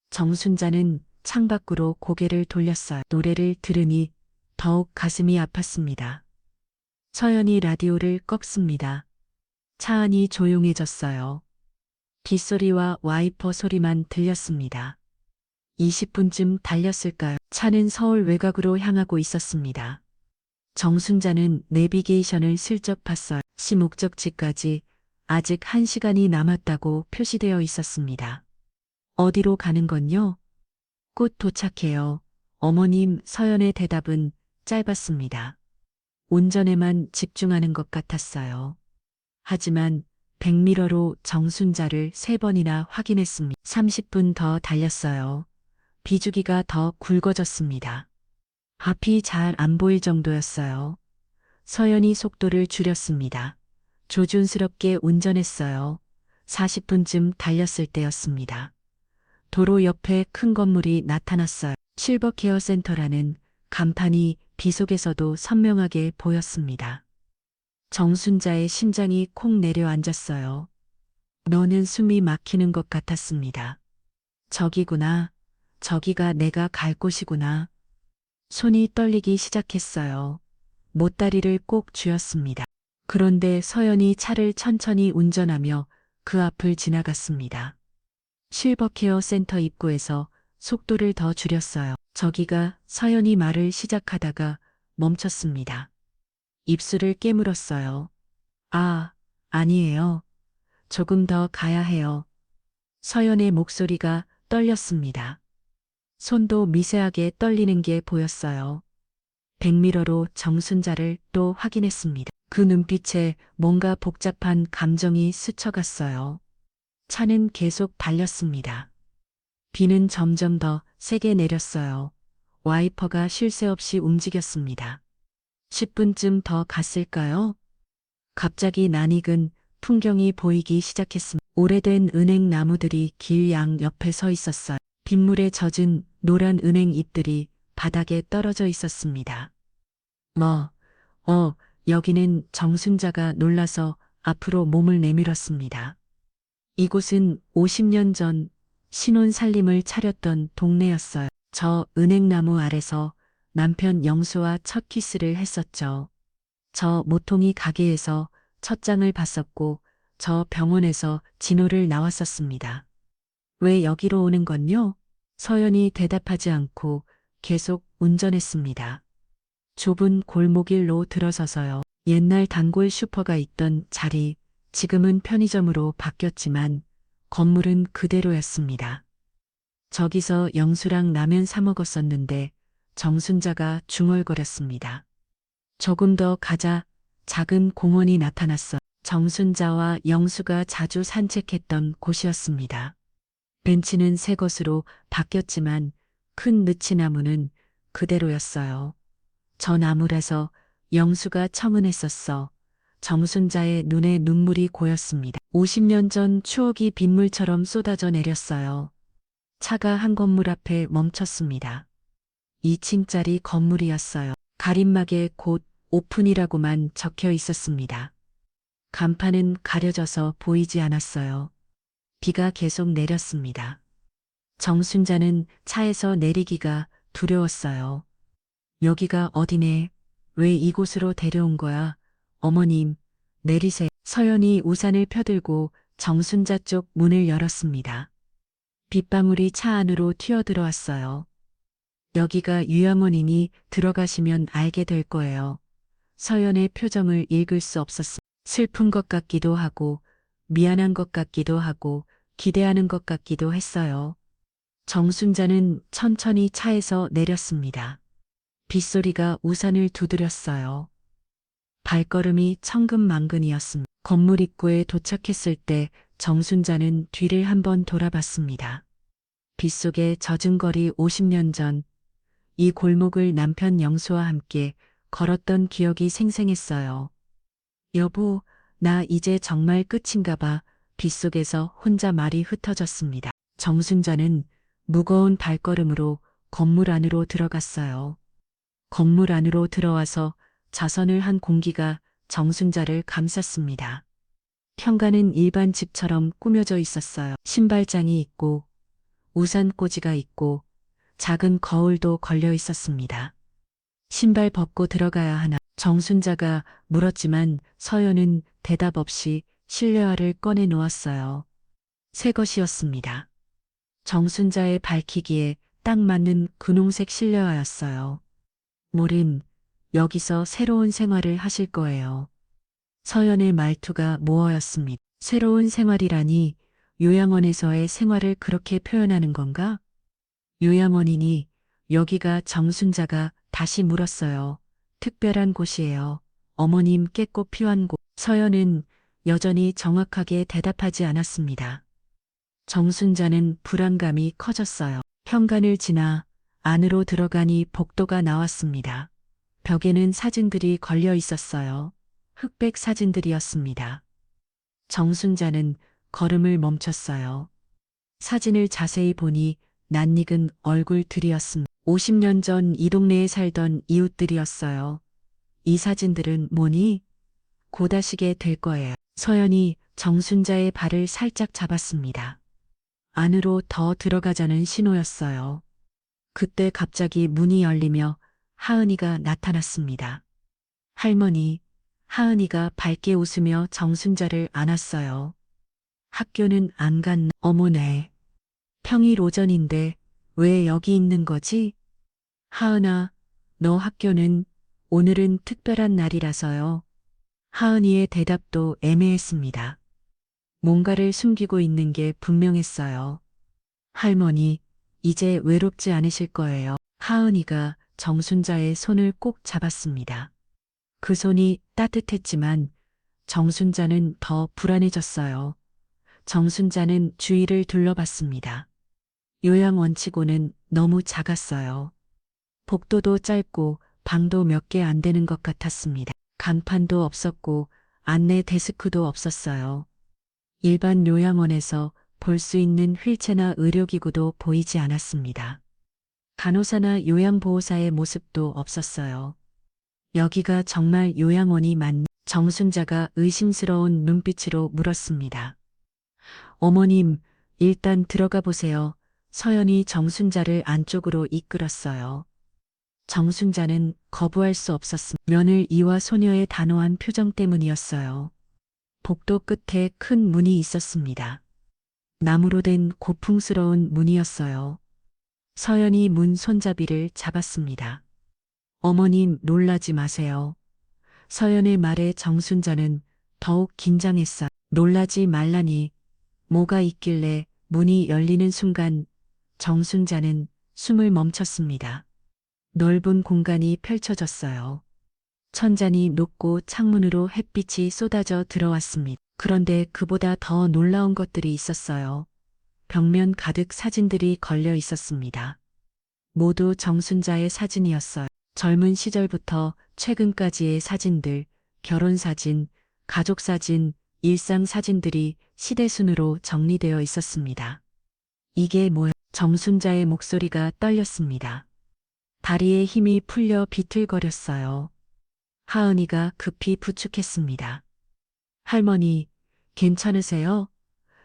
정순자는 창밖으로 고개를 돌렸어요. 노래를 들으니 더욱 가슴이 아팠습니다. 서연이 라디오를 껐습니다. 차 안이 조용해졌어요. 빗소리와 와이퍼 소리만 들렸습니다. 20분쯤 달렸을까요? 차는 서울 외곽으로 향하고 있었습니다. 정순자는 내비게이션을 슬쩍 봤어요. 시 목적지까지 아직 1시간이 남았다고 표시되어 있었습니다. 어디로 가는 건요? 곧 도착해요. 어머님. 서연의 대답은 짧았습니다. 운전에만 집중하는 것 같았어요. 하지만 백미러로 정순자를 3번이나 확인했습니다. 30분 더 달렸어요. 비주기가 더 굵어졌습니다. 앞이 잘 안 보일 정도였어요. 서연이 속도를 줄였습니다. 조준스럽게 운전했어요. 40분쯤 달렸을 때였습니다. 도로 옆에 큰 건물이 나타났어요. 실버케어 센터라는 간판이 비 속에서도 선명하게 보였습니다. 정순자의 심장이 콩 내려앉았어요. 너는 숨이 막히는 것 같았습니다. 저기구나. 저기가 내가 갈 곳이구나. 손이 떨리기 시작했어요. 못다리를 꼭 쥐었습니다. 그런데 서연이 차를 천천히 운전하며 그 앞을 지나갔습니다. 실버케어 센터 입구에서 속도를 더 줄였어요. 저기가. 서연이 말을 시작하다가 멈췄습니다. 입술을 깨물었어요. 아, 아니에요. 조금 더 가야 해요. 서연의 목소리가 떨렸습니다. 손도 미세하게 떨리는 게 보였어요. 백미러로 정순자를 또 확인했습니다. 그 눈빛에 뭔가 복잡한 감정이 스쳐갔어요. 차는 계속 달렸습니다. 비는 점점 더 세게 내렸어요. 와이퍼가 쉴 새 없이 움직였습니다. 10분쯤 더 갔을까요? 갑자기 낯익은 풍경이 보이기 시작했습니다. 오래된 은행 나무들이 길 양 옆에 서 있었어요. 빗물에 젖은 노란 은행 잎들이 바닥에 떨어져 있었습니다. 뭐, 여기는 정순자가 놀라서 앞으로 몸을 내밀었습니다. 이곳은 50년 전 신혼 살림을 차렸던 동네였어요. 저 은행나무 아래서 남편 영수와 첫 키스를 했었죠. 저 모퉁이 가게에서 첫 장을 봤었고 저 병원에서 진호를 나왔었습니다. 왜 여기로 오는 건요? 서연이 대답하지 않고 계속 운전했습니다. 좁은 골목길로 들어서서요. 옛날 단골 슈퍼가 있던 자리, 지금은 편의점으로 바뀌었지만 건물은 그대로였습니다. 저기서 영수랑 라면 사 먹었었는데 정순자가 중얼거렸습니다. 조금 더 가자. 작은 공원이 나타났어. 정순자와 영수가 자주 산책했던 곳이었습니다. 벤치는 새 것으로 바뀌었지만 큰 느치나무는 그대로였어요. 저 나무라서 영수가 청은했었어. 정순자의 눈에 눈물이 고였습니다. 50년 전 추억이 빗물처럼 쏟아져 내렸어요. 차가 한 건물 앞에 멈췄습니다. 2층짜리 건물이었어요. 가림막에 곧 오픈이라고만 적혀 있었습니다. 간판은 가려져서 보이지 않았어요. 비가 계속 내렸습니다. 정순자는 차에서 내리기가 두려웠어요. 여기가 어디네? 왜 이곳으로 데려온 거야? 어머님, 내리세요. 서연이 우산을 펴들고 정순자 쪽 문을 열었습니다. 빗방울이 차 안으로 튀어들어왔어요. 여기가 유양원이니 들어가시면 알게 될 거예요. 서연의 표정을 읽을 수 없었습니다. 슬픈 것 같기도 하고 미안한 것 같기도 하고 기대하는 것 같기도 했어요. 정순자는 천천히 차에서 내렸습니다. 빗소리가 우산을 두드렸어요. 발걸음이 천근만근이었습니다. 건물 입구에 도착했을 때 정순자는 뒤를 한번 돌아봤습니다. 빗속에 젖은 거리 50년 전, 이 골목을 남편 영수와 함께 걸었던 기억이 생생했어요. 여보, 나 이제 정말 끝인가 봐. 빗속에서 혼자 말이 흩어졌습니다. 정순자는 무거운 발걸음으로 건물 안으로 들어갔어요. 건물 안으로 들어와서 자선을 한 공기가 정순자를 감쌌습니다. 현관은 일반 집처럼 꾸며져 있었어요. 신발장이 있고 우산꽂이가 있고 작은 거울도 걸려 있었습니다. 신발 벗고 들어가야 하나? 정순자가 물었지만 서연은 대답 없이 실내화를 꺼내 놓았어요. 새 것이었습니다. 정순자의 밝히기에 딱 맞는 분홍색 실내화였어요. 모름, 여기서 새로운 생활을 하실 거예요. 서연의 말투가 모호였습니다. 새로운 생활이라니 요양원에서의 생활을 그렇게 표현하는 건가? 요양원이니 여기가 정순자가 다시 물었어요. 특별한 곳이에요. 어머님 꼭 필요한 곳. 서연은 여전히 정확하게 대답하지 않았습니다. 정순자는 불안감이 커졌어요. 현관을 지나 안으로 들어가니 복도가 나왔습니다. 벽에는 사진들이 걸려 있었어요. 흑백 사진들이었습니다. 정순자는 걸음을 멈췄어요. 사진을 자세히 보니 낯익은 얼굴들이었습니다. 50년 전 이 동네에 살던 이웃들이었어요. 이 사진들은 뭐니? 곧 아시게 될 거예요. 서연이 정순자의 발을 살짝 잡았습니다. 안으로 더 들어가자는 신호였어요. 그때 갑자기 문이 열리며 하은이가 나타났습니다. 할머니, 하은이가 밝게 웃으며 정순자를 안았어요. 학교는 안 갔나? 어머네. 평일 오전인데 왜 여기 있는 거지? 하은아, 너 학교는 오늘은 특별한 날이라서요. 하은이의 대답도 애매했습니다. 뭔가를 숨기고 있는 게 분명했어요. 할머니, 이제 외롭지 않으실 거예요. 하은이가 정순자의 손을 꼭 잡았습니다. 그 손이 따뜻했지만 정순자는 더 불안해졌어요. 정순자는 주위를 둘러봤습니다. 요양원치고는 너무 작았어요. 복도도 짧고 방도 몇 개 안 되는 것 같았습니다. 간판도 없었고 안내 데스크도 없었어요. 일반 요양원에서 볼 수 있는 휠체나 의료기구도 보이지 않았습니다. 간호사나 요양보호사의 모습도 없었어요. 여기가 정말 요양원이 맞니? 정순자가 의심스러운 눈빛으로 물었습니다. 어머님, 일단 들어가 보세요. 서연이 정순자를 안쪽으로 이끌었어요. 정순자는 거부할 수 없었습니다. 며느리와 소녀의 단호한 표정 때문이었어요. 복도 끝에 큰 문이 있었습니다. 나무로 된 고풍스러운 문이었어요. 서연이 문 손잡이를 잡았습니다. 어머님, 놀라지 마세요. 서연의 말에 정순자는 더욱 긴장했어요. 놀라지 말라니. 뭐가 있길래. 문이 열리는 순간 정순자는 숨을 멈췄습니다. 넓은 공간이 펼쳐졌어요. 천장이 높고 창문으로 햇빛이 쏟아져 들어왔습니다. 그런데 그보다 더 놀라운 것들이 있었어요. 벽면 가득 사진들이 걸려 있었습니다. 모두 정순자의 사진이었어요. 젊은 시절부터 최근까지의 사진들, 결혼사진, 가족사진, 일상사진들이 시대순으로 정리되어 있었습니다. 이게 뭐야? 정순자의 목소리가 떨렸습니다. 다리에 힘이 풀려 비틀거렸어요. 하은이가 급히 부축했습니다. 할머니, 괜찮으세요?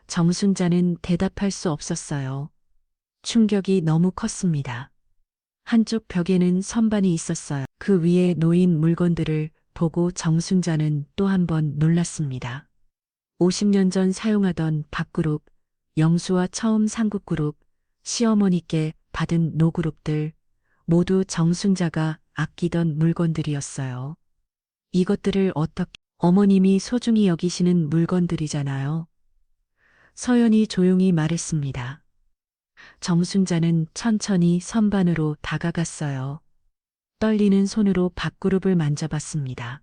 정순자는 대답할 수 없었어요. 충격이 너무 컸습니다. 한쪽 벽에는 선반이 있었어요. 그 위에 놓인 물건들을 보고 정순자는 또 한 번 놀랐습니다. 50년 전 사용하던 밥그룹, 영수와 처음 삼국그룹, 시어머니께 받은 노그룹들, 모두 정순자가 아끼던 물건들이었어요. 이것들을 어떻게, 어머님이 소중히 여기시는 물건들이잖아요. 서연이 조용히 말했습니다. 정순자는 천천히 선반으로 다가갔어요. 떨리는 손으로 밥그룹을 만져봤습니다.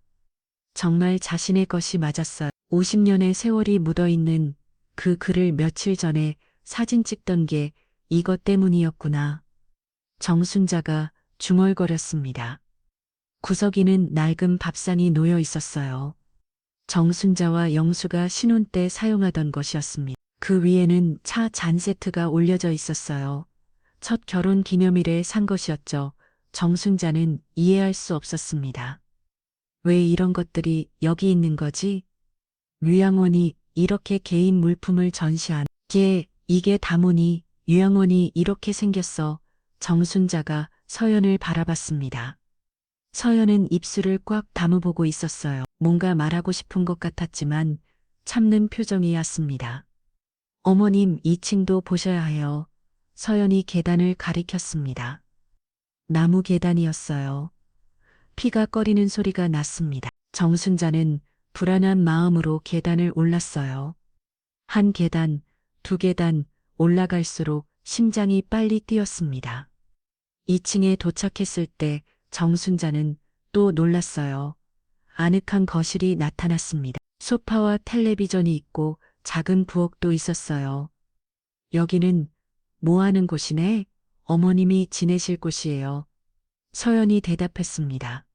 정말 자신의 것이 맞았어요. 50년의 세월이 묻어있는 그 글을 며칠 전에 사진 찍던 게 이것 때문이었구나. 정순자가 중얼거렸습니다. 구석이는 낡은 밥상이 놓여 있었어요. 정순자와 영수가 신혼 때 사용하던 것이었습니다. 그 위에는 차 잔 세트가 올려져 있었어요. 첫 결혼 기념일에 산 것이었죠. 정순자는 이해할 수 없었습니다. 왜 이런 것들이 여기 있는 거지? 요양원이 이렇게 개인 물품을 전시한 게 이게 다문이 요양원이 이렇게 생겼어. 정순자가 서연을 바라봤습니다. 서연은 입술을 꽉 다무보고 있었어요. 뭔가 말하고 싶은 것 같았지만 참는 표정이었습니다. 어머님 2층도 보셔야 해요. 서연이 계단을 가리켰습니다. 나무 계단이었어요. 피가 꺼리는 소리가 났습니다. 정순자는 불안한 마음으로 계단을 올랐어요. 한 계단, 두 계단 올라갈수록 심장이 빨리 뛰었습니다. 2층에 도착했을 때 정순자는 또 놀랐어요. 아늑한 거실이 나타났습니다. 소파와 텔레비전이 있고 작은 부엌도 있었어요. 여기는 뭐 하는 곳이네? 어머님이 지내실 곳이에요. 서연이 대답했습니다.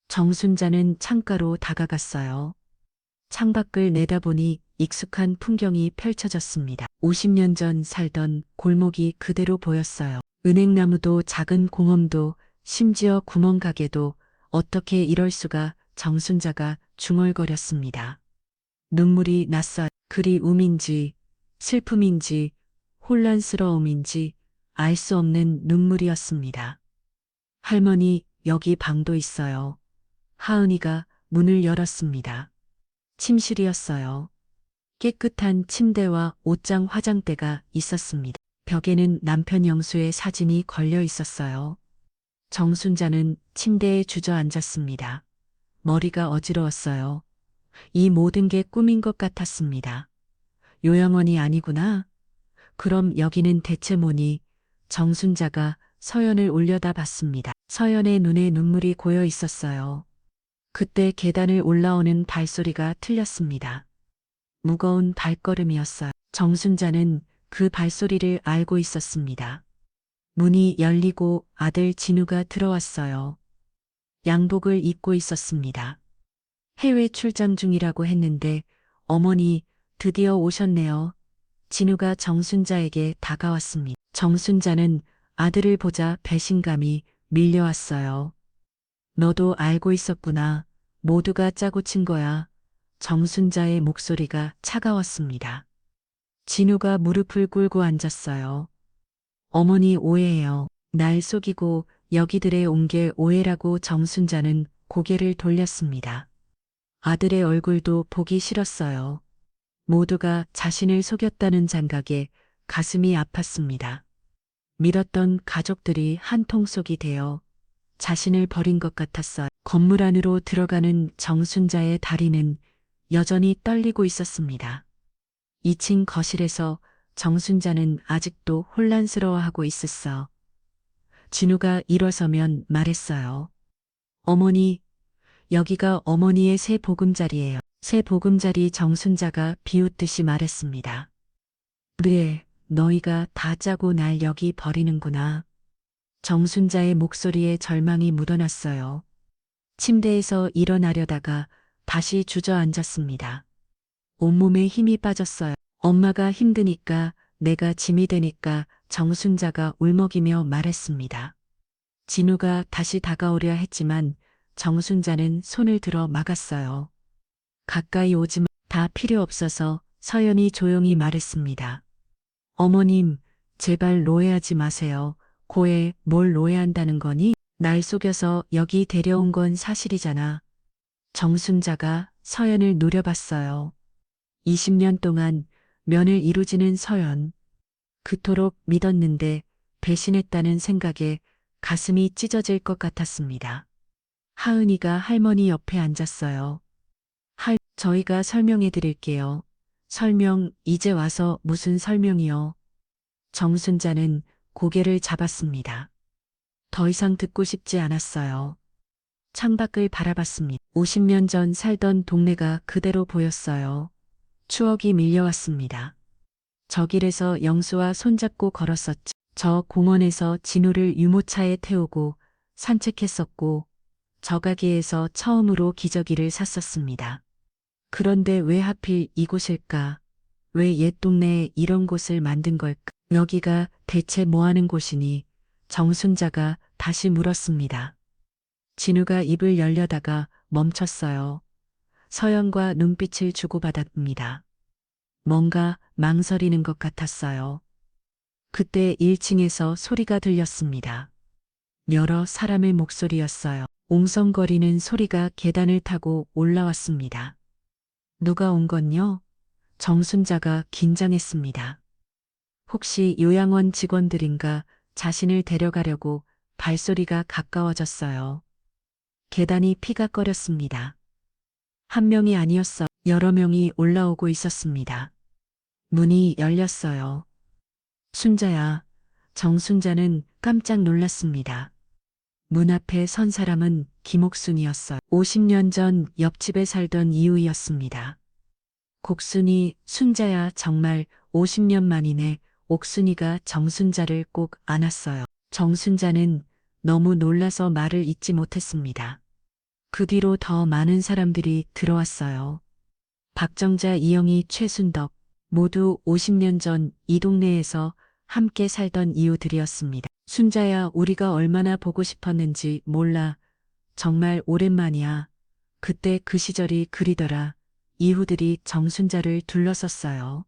정순자는 창가로 다가갔어요. 창밖을 내다보니 익숙한 풍경이 펼쳐졌습니다. 50년 전 살던 골목이 그대로 보였어요. 은행나무도 작은 공원도 심지어 구멍가게도 어떻게 이럴 수가. 정순자가 중얼거렸습니다. 눈물이 났어요. 그리움인지 슬픔인지 혼란스러움인지 알 수 없는 눈물이었습니다. 할머니, 여기 방도 있어요. 하은이가 문을 열었습니다. 침실이었어요. 깨끗한 침대와 옷장 화장대가 있었습니다. 벽에는 남편 영수의 사진이 걸려 있었어요. 정순자는 침대에 주저앉았습니다. 머리가 어지러웠어요. 이 모든 게 꿈인 것 같았습니다. 요양원이 아니구나. 그럼 여기는 대체 뭐니? 정순자가 서연을 올려다봤습니다. 서연의 눈에 눈물이 고여 있었어요. 그때 계단을 올라오는 발소리가 틀렸습니다. 무거운 발걸음이었어요. 정순자는 그 발소리를 알고 있었습니다. 문이 열리고 아들 진우가 들어왔어요. 양복을 입고 있었습니다. 해외 출장 중이라고 했는데 어머니 드디어 오셨네요. 진우가 정순자에게 다가왔습니다. 정순자는 아들을 보자 배신감이 밀려왔어요. 너도 알고 있었구나. 모두가 짜고 친 거야. 정순자의 목소리가 차가웠습니다. 진우가 무릎을 꿇고 앉았어요. 어머니 오해해요. 날 속이고 여기들에 온 게 오해라고 정순자는 고개를 돌렸습니다. 아들의 얼굴도 보기 싫었어요. 모두가 자신을 속였다는 장각에 가슴이 아팠습니다. 믿었던 가족들이 한 통속이 되어 자신을 버린 것 같았어요. 건물 안으로 들어가는 정순자의 다리는 여전히 떨리고 있었습니다. 2층 거실에서 정순자는 아직도 혼란스러워하고 있었어. 진우가 일어서면 말했어요. 어머니, 여기가 어머니의 새 보금자리예요. 새 보금자리. 정순자가 비웃듯이 말했습니다. 그래, 너희가 다 짜고 날 여기 버리는구나. 정순자의 목소리에 절망이 묻어났어요. 침대에서 일어나려다가 다시 주저앉았습니다. 온몸에 힘이 빠졌어요. 엄마가 힘드니까 내가 짐이 되니까 정순자가 울먹이며 말했습니다. 진우가 다시 다가오려 했지만 정순자는 손을 들어 막았어요. 가까이 오지 마. 다 필요 없어서 서연이 조용히 말했습니다. 어머님, 제발 오해하지 마세요. 고에 뭘 오해한다는 거니? 날 속여서 여기 데려온 건 사실이잖아. 정순자가 서연을 노려봤어요. 20년 동안 면을 이루지는 서연. 그토록 믿었는데 배신했다는 생각에 가슴이 찢어질 것 같았습니다. 하은이가 할머니 옆에 앉았어요. 저희가 설명해 드릴게요. 설명, 이제 와서 무슨 설명이요? 정순자는 고개를 잡았습니다. 더 이상 듣고 싶지 않았어요. 창밖을 바라봤습니다. 50년 전 살던 동네가 그대로 보였어요. 추억이 밀려왔습니다. 저 길에서 영수와 손잡고 걸었었지. 저 공원에서 진우를 유모차에 태우고 산책했었고, 저 가게에서 처음으로 기저귀를 샀었습니다. 그런데 왜 하필 이곳일까? 왜 옛 동네에 이런 곳을 만든 걸까? 여기가 대체 뭐 하는 곳이니? 정순자가 다시 물었습니다. 진우가 입을 열려다가 멈췄어요. 서연과 눈빛을 주고받았습니다. 뭔가 망설이는 것 같았어요. 그때 1층에서 소리가 들렸습니다. 여러 사람의 목소리였어요. 옹성거리는 소리가 계단을 타고 올라왔습니다. 누가 온 건요? 정순자가 긴장했습니다. 혹시 요양원 직원들인가 자신을 데려가려고 발소리가 가까워졌어요. 계단이 피각거렸습니다. 한 명이 아니었어. 여러 명이 올라오고 있었습니다. 문이 열렸어요. 순자야. 정순자는 깜짝 놀랐습니다. 문 앞에 선 사람은 김옥순이었어요. 50년 전 옆집에 살던 이웃이었습니다. 곡순이, 순자야, 정말 50년 만이네. 옥순이가 정순자를 꼭 안았어요. 정순자는 너무 놀라서 말을 잇지 못했습니다. 그 뒤로 더 많은 사람들이 들어왔어요. 박정자, 이영희, 최순덕 모두 50년 전 이 동네에서 함께 살던 이웃들이었습니다. 순자야, 우리가 얼마나 보고 싶었는지 몰라. 정말 오랜만이야. 그때 그 시절이 그리더라. 이후들이 정순자를 둘러섰어요.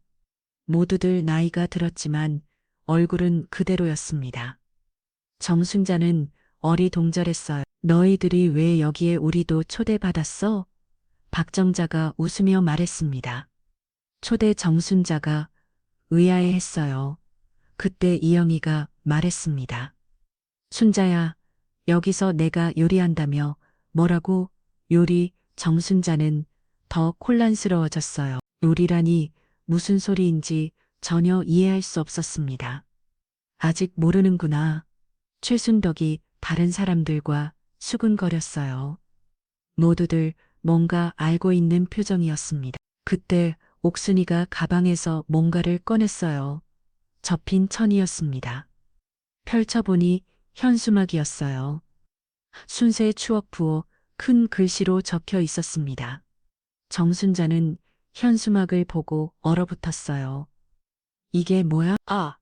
모두들 나이가 들었지만 얼굴은 그대로였습니다. 정순자는 어리동절했어요. 너희들이 왜 여기에 우리도 초대받았어? 박정자가 웃으며 말했습니다. 초대. 정순자가 의아해했어요. 그때 이영희가 말했습니다. 순자야, 여기서 내가 요리한다며. 뭐라고? 요리. 정순자는 더 혼란스러워졌어요. 요리라니 무슨 소리인지 전혀 이해할 수 없었습니다. 아직 모르는구나. 최순덕이 다른 사람들과 수근거렸어요. 모두들 뭔가 알고 있는 표정이었습니다. 그때 옥순이가 가방에서 뭔가를 꺼냈어요. 접힌 천이었습니다. 펼쳐보니 현수막이었어요. 순세 추억 부호 큰 글씨로 적혀 있었습니다. 정순자는 현수막을 보고 얼어붙었어요. 이게 뭐야? 아,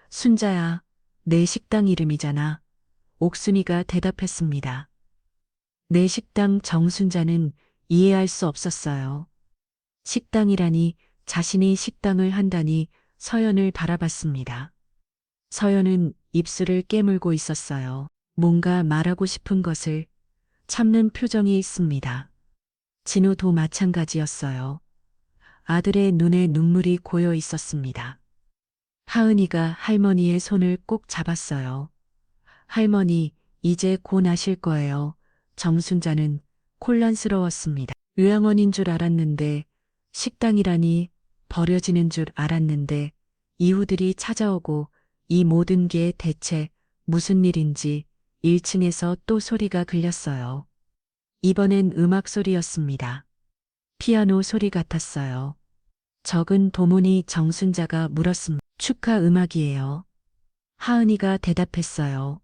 순자야. 내 식당 이름이잖아. 옥순이가 대답했습니다. 내 식당 정순자는 이해할 수 없었어요. 식당이라니 자신이 식당을 한다니 서연을 바라봤습니다. 서연은 입술을 깨물고 있었어요. 뭔가 말하고 싶은 것을 참는 표정이 있습니다. 진우도 마찬가지였어요. 아들의 눈에 눈물이 고여 있었습니다. 하은이가 할머니의 손을 꼭 잡았어요. 할머니, 이제 곧 아실 거예요. 정순자는 혼란스러웠습니다. 요양원인 줄 알았는데, 식당이라니 버려지는 줄 알았는데, 이후들이 찾아오고 이 모든 게 대체 무슨 일인지 1층에서 또 소리가 들렸어요. 이번엔 음악 소리였습니다. 피아노 소리 같았어요. 적은 도문이 정순자가 물었습니다. 축하 음악이에요. 하은이가 대답했어요.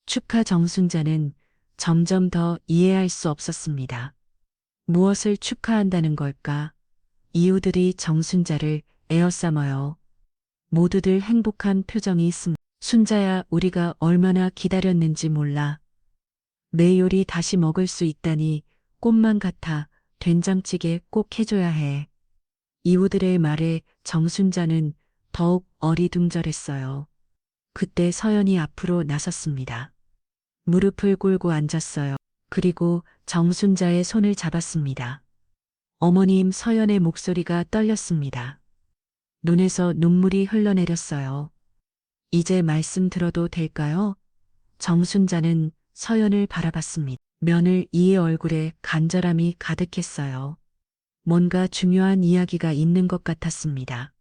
축하 정순자는 점점 더 이해할 수 없었습니다. 무엇을 축하한다는 걸까? 이웃들이 정순자를 에워싸매요. 모두들 행복한 표정이 있습니다. 순자야, 우리가 얼마나 기다렸는지 몰라. 내 요리 다시 먹을 수 있다니 꽃만 같아. 된장찌개 꼭 해줘야 해. 이웃들의 말에 정순자는 더욱 어리둥절했어요. 그때 서연이 앞으로 나섰습니다. 무릎을 꿇고 앉았어요. 그리고 정순자의 손을 잡았습니다. 어머님, 서연의 목소리가 떨렸습니다. 눈에서 눈물이 흘러내렸어요. 이제 말씀 들어도 될까요? 정순자는 서연을 바라봤습니다. 며느 이의 얼굴에 간절함이 가득했어요. 뭔가 중요한 이야기가 있는 것 같았습니다.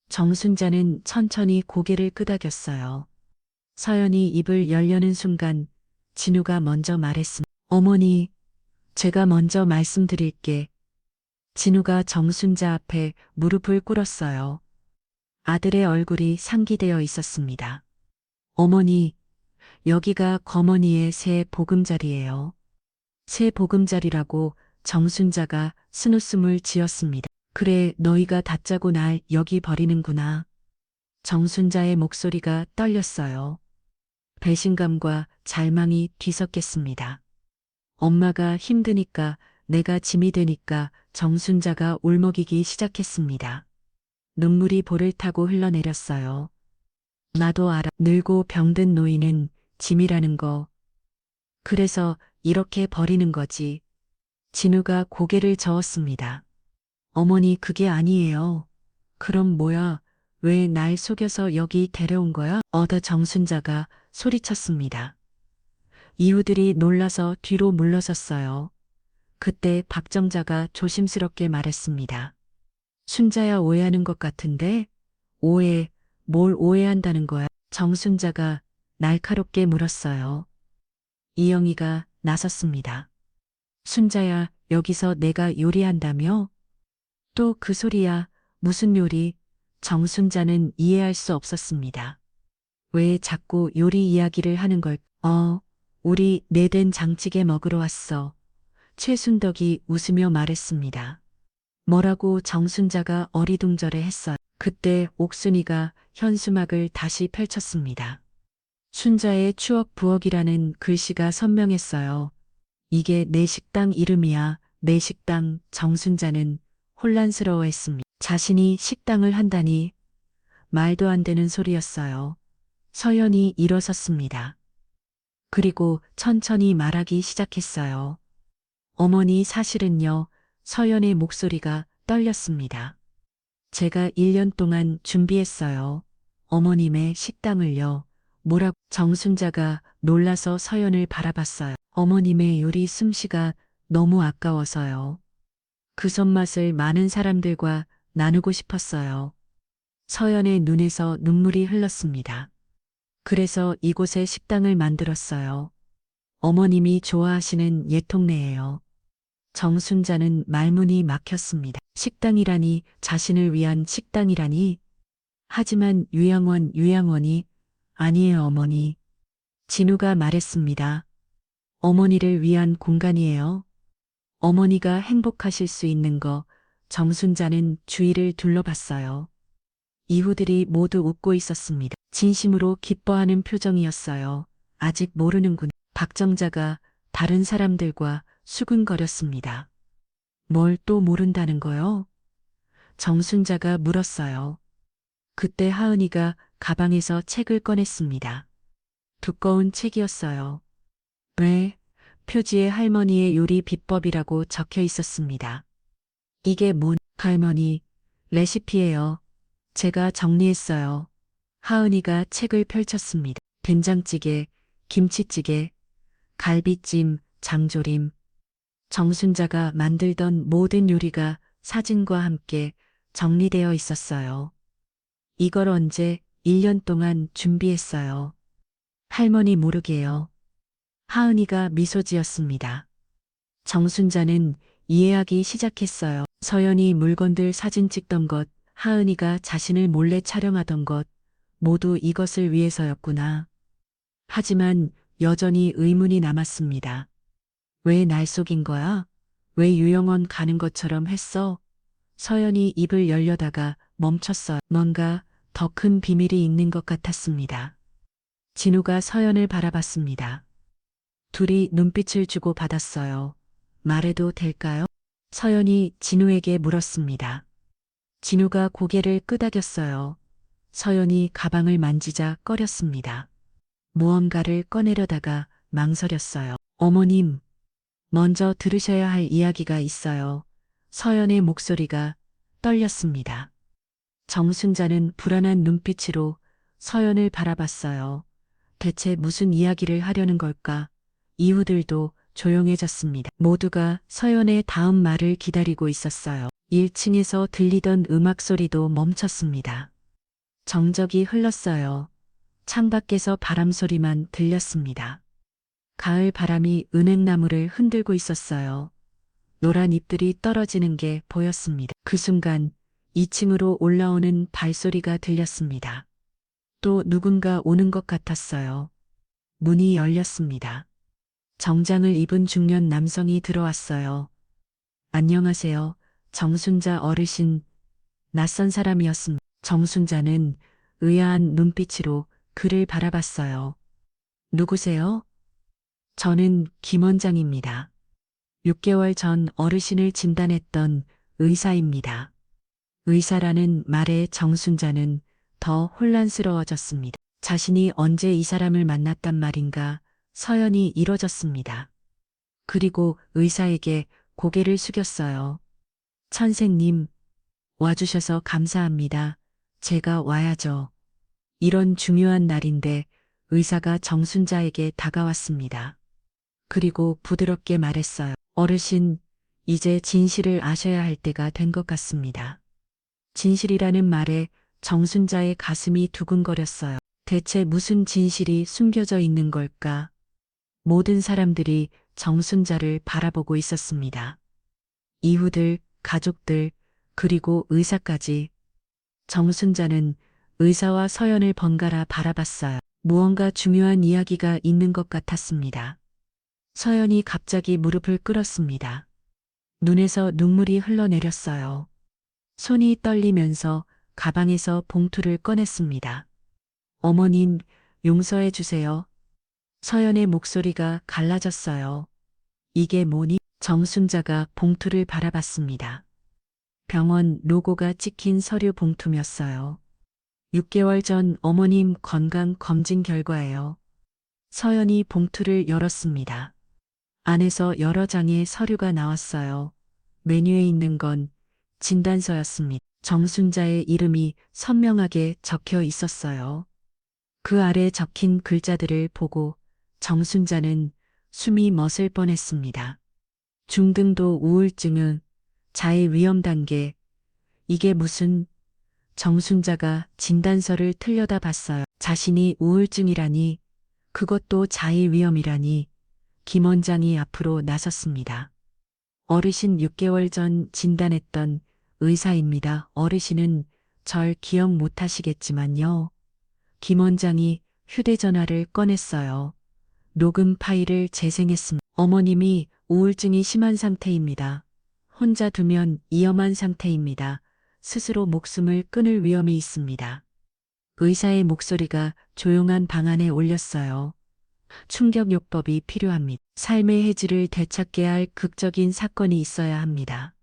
정순자는 천천히 고개를 끄덕였어요. 서연이 입을 열려는 순간 진우가 먼저 말했습니다. 어머니, 제가 먼저 말씀드릴게. 진우가 정순자 앞에 무릎을 꿇었어요. 아들의 얼굴이 상기되어 있었습니다. 어머니, 여기가 거머니의 새 보금자리예요. 새 보금자리라고 정순자가 쓴웃음을 지었습니다. 그래, 너희가 다짜고 날 여기 버리는구나. 정순자의 목소리가 떨렸어요. 배신감과 잘망이 뒤섞였습니다. 엄마가 힘드니까 내가 짐이 되니까 정순자가 울먹이기 시작했습니다. 눈물이 볼을 타고 흘러내렸어요. 나도 알아. 늙고 병든 노인은 짐이라는 거. 그래서 이렇게 버리는 거지. 진우가 고개를 저었습니다. 어머니, 그게 아니에요. 그럼 뭐야? 왜 날 속여서 여기 데려온 거야? 정순자가 소리쳤습니다. 이웃들이 놀라서 뒤로 물러섰어요. 그때 박정자가 조심스럽게 말했습니다. 순자야, 오해하는 것 같은데? 오해, 뭘 오해한다는 거야? 정순자가 날카롭게 물었어요. 이영희가 나섰습니다. 순자야, 여기서 내가 요리한다며? 또 그 소리야. 무슨 요리? 정순자는 이해할 수 없었습니다. 왜 자꾸 요리 이야기를 하는 걸? 우리 내된 장찌개 먹으러 왔어. 최순덕이 웃으며 말했습니다. 뭐라고? 정순자가 어리둥절해 했어요. 그때 옥순이가 현수막을 다시 펼쳤습니다. 순자의 추억 부엌이라는 글씨가 선명했어요. 이게 내 식당 이름이야. 내 식당. 정순자는 혼란스러워했습니다. 자신이 식당을 한다니 말도 안 되는 소리였어요. 서연이 일어섰습니다. 그리고 천천히 말하기 시작했어요. 어머니, 사실은요. 서연의 목소리가 떨렸습니다. 제가 1년 동안 준비했어요. 어머님의 식당을요. 뭐라고? 정순자가 놀라서 서연을 바라봤어요. 어머님의 요리 솜씨가 너무 아까워서요. 그 손맛을 많은 사람들과 나누고 싶었어요. 서연의 눈에서 눈물이 흘렀습니다. 그래서 이곳에 식당을 만들었어요. 어머님이 좋아하시는 예통내예요. 정순자는 말문이 막혔습니다. 식당이라니, 자신을 위한 식당이라니. 하지만 요양원이 아니에요, 어머니. 진우가 말했습니다. 어머니를 위한 공간이에요. 어머니가 행복하실 수 있는 거. 정순자는 주위를 둘러봤어요. 이후들이 모두 웃고 있었습니다. 진심으로 기뻐하는 표정이었어요. 아직 모르는군. 박정자가 다른 사람들과 수근거렸습니다. 뭘 또 모른다는 거요? 정순자가 물었어요. 그때 하은이가 가방에서 책을 꺼냈습니다. 두꺼운 책이었어요. 왜? 표지에 할머니의 요리 비법이라고 적혀 있었습니다. 이게 뭔, 할머니, 레시피예요. 제가 정리했어요. 하은이가 책을 펼쳤습니다. 된장찌개, 김치찌개, 갈비찜, 장조림. 정순자가 만들던 모든 요리가 사진과 함께 정리되어 있었어요. 이걸 언제 1년 동안 준비했어요. 할머니 모르게요. 하은이가 미소 지었습니다. 정순자는 이해하기 시작했어요. 서연이 물건들 사진 찍던 것, 하은이가 자신을 몰래 촬영하던 것, 모두 이것을 위해서였구나. 하지만 여전히 의문이 남았습니다. 왜 날 속인 거야? 왜 유영원 가는 것처럼 했어? 서연이 입을 열려다가 멈췄어요. 뭔가 더 큰 비밀이 있는 것 같았습니다. 진우가 서연을 바라봤습니다. 둘이 눈빛을 주고 받았어요. 말해도 될까요? 서연이 진우에게 물었습니다. 진우가 고개를 끄덕였어요. 서연이 가방을 만지자 꺼렸습니다. 무언가를 꺼내려다가 망설였어요. 어머님, 먼저 들으셔야 할 이야기가 있어요. 서연의 목소리가 떨렸습니다. 정순자는 불안한 눈빛으로 서연을 바라봤어요. 대체 무슨 이야기를 하려는 걸까? 이후들도 조용해졌습니다. 모두가 서연의 다음 말을 기다리고 있었어요. 1층에서 들리던 음악 소리도 멈췄습니다. 정적이 흘렀어요. 창밖에서 바람 소리만 들렸습니다. 가을 바람이 은행나무를 흔들고 있었어요. 노란 잎들이 떨어지는 게 보였습니다. 그 순간 2층으로 올라오는 발소리가 들렸습니다. 또 누군가 오는 것 같았어요. 문이 열렸습니다. 정장을 입은 중년 남성이 들어왔어요. 안녕하세요. 정순자 어르신. 낯선 사람이었습니다. 정순자는 의아한 눈빛으로 그를 바라봤어요. 누구세요? 저는 김 원장입니다. 6개월 전 어르신을 진단했던 의사입니다. 의사라는 말에 정순자는 더 혼란스러워졌습니다. 자신이 언제 이 사람을 만났단 말인가 서연이 이뤄졌습니다. 그리고 의사에게 고개를 숙였어요. 선생님, 와주셔서 감사합니다. 제가 와야죠. 이런 중요한 날인데 의사가 정순자에게 다가왔습니다. 그리고 부드럽게 말했어요. 어르신, 이제 진실을 아셔야 할 때가 된 것 같습니다. 진실이라는 말에 정순자의 가슴이 두근거렸어요. 대체 무슨 진실이 숨겨져 있는 걸까? 모든 사람들이 정순자를 바라보고 있었습니다. 이후들, 가족들, 그리고 의사까지. 정순자는 의사와 서연을 번갈아 바라봤어요. 무언가 중요한 이야기가 있는 것 같았습니다. 서연이 갑자기 무릎을 꿇었습니다. 눈에서 눈물이 흘러내렸어요. 손이 떨리면서 가방에서 봉투를 꺼냈습니다. 어머님, 용서해 주세요. 서연의 목소리가 갈라졌어요. 이게 뭐니? 정순자가 봉투를 바라봤습니다. 병원 로고가 찍힌 서류 봉투였어요. 6개월 전 어머님 건강 검진 결과예요. 서연이 봉투를 열었습니다. 안에서 여러 장의 서류가 나왔어요. 메뉴에 있는 건 진단서였습니다. 정순자의 이름이 선명하게 적혀 있었어요. 그 아래 적힌 글자들을 보고 정순자는 숨이 멎을 뻔했습니다. 중등도 우울증은 자해 위험 단계. 이게 무슨. 정순자가 진단서를 틀려다봤어요. 자신이 우울증이라니, 그것도 자해 위험이라니. 김 원장이 앞으로 나섰습니다. 어르신 6개월 전 진단했던 의사입니다. 어르신은 절 기억 못하시겠지만요. 김 원장이 휴대전화를 꺼냈어요. 녹음 파일을 재생했습니다. 어머님이 우울증이 심한 상태입니다. 혼자 두면 위험한 상태입니다. 스스로 목숨을 끊을 위험이 있습니다. 의사의 목소리가 조용한 방 안에 울렸어요. 충격요법이 필요합니다. 삶의 해지를 되찾게 할 극적인 사건이 있어야 합니다.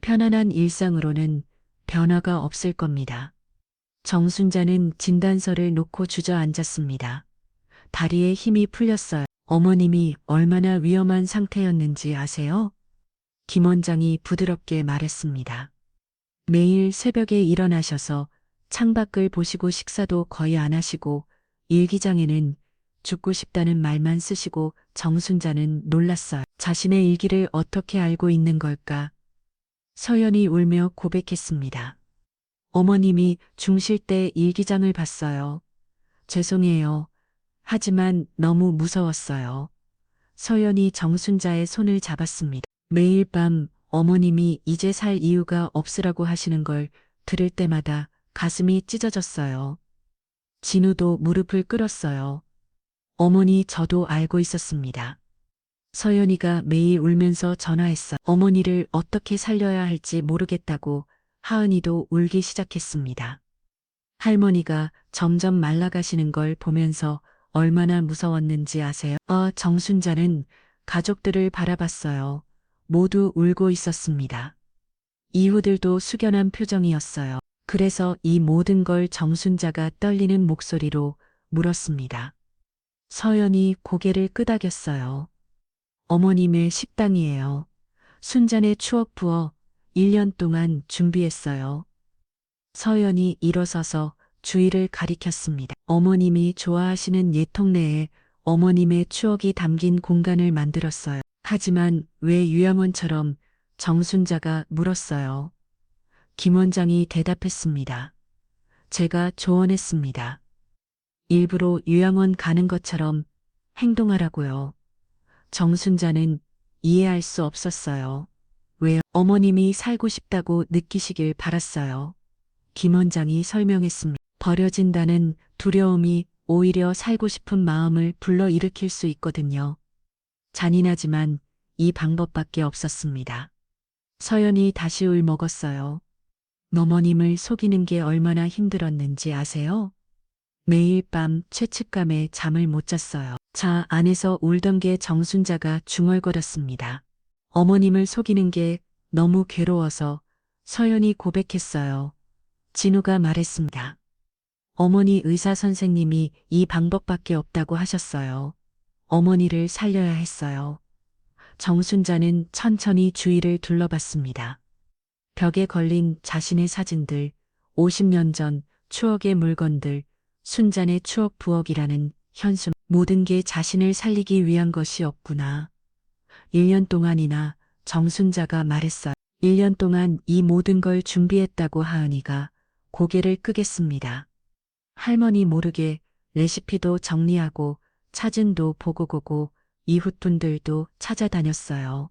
편안한 일상으로는 변화가 없을 겁니다. 정순자는 진단서를 놓고 주저앉았습니다. 다리에 힘이 풀렸어요. 어머님이 얼마나 위험한 상태였는지 아세요? 김 원장이 부드럽게 말했습니다. 매일 새벽에 일어나셔서 창밖을 보시고 식사도 거의 안 하시고 일기장에는 죽고 싶다는 말만 쓰시고 정순자는 놀랐어요. 자신의 일기를 어떻게 알고 있는 걸까? 서연이 울며 고백했습니다. 어머님이 중실 때 일기장을 봤어요. 죄송해요. 하지만 너무 무서웠어요. 서연이 정순자의 손을 잡았습니다. 매일 밤 어머님이 이제 살 이유가 없으라고 하시는 걸 들을 때마다 가슴이 찢어졌어요. 진우도 무릎을 꿇었어요. 어머니 저도 알고 있었습니다. 서연이가 매일 울면서 전화했어. 어머니를 어떻게 살려야 할지 모르겠다고 하은이도 울기 시작했습니다. 할머니가 점점 말라가시는 걸 보면서 얼마나 무서웠는지 아세요? 정순자는 가족들을 바라봤어요. 모두 울고 있었습니다. 이후들도 숙연한 표정이었어요. 그래서 이 모든 걸 정순자가 떨리는 목소리로 물었습니다. 서연이 고개를 끄덕였어요. 어머님의 식당이에요. 순잔의 추억 부어 1년 동안 준비했어요. 서연이 일어서서 주위를 가리켰습니다. 어머님이 좋아하시는 예통내에 어머님의 추억이 담긴 공간을 만들었어요. 하지만 왜 유양원처럼 정순자가 물었어요. 김 원장이 대답했습니다. 제가 조언했습니다. 일부러 요양원 가는 것처럼 행동하라고요. 정순자는 이해할 수 없었어요. 왜요? 어머님이 살고 싶다고 느끼시길 바랐어요. 김 원장이 설명했습니다. 버려진다는 두려움이 오히려 살고 싶은 마음을 불러일으킬 수 있거든요. 잔인하지만 이 방법밖에 없었습니다. 서연이 다시 울먹었어요. 어머님을 속이는 게 얼마나 힘들었는지 아세요? 매일 밤 죄책감에 잠을 못 잤어요. 차 안에서 울던 게 정순자가 중얼거렸습니다. 어머님을 속이는 게 너무 괴로워서 서연이 고백했어요. 진우가 말했습니다. 어머니 의사 선생님이 이 방법밖에 없다고 하셨어요. 어머니를 살려야 했어요. 정순자는 천천히 주위를 둘러봤습니다. 벽에 걸린 자신의 사진들, 50년 전 추억의 물건들, 순잔의 추억 부엌이라는 현수, 모든 게 자신을 살리기 위한 것이었구나. 1년 동안이나 정순자가 말했어요. 1년 동안 이 모든 걸 준비했다고 하은이가 고개를 끄겠습니다. 할머니 모르게 레시피도 정리하고 사진도 보고 이웃분들도 찾아다녔어요.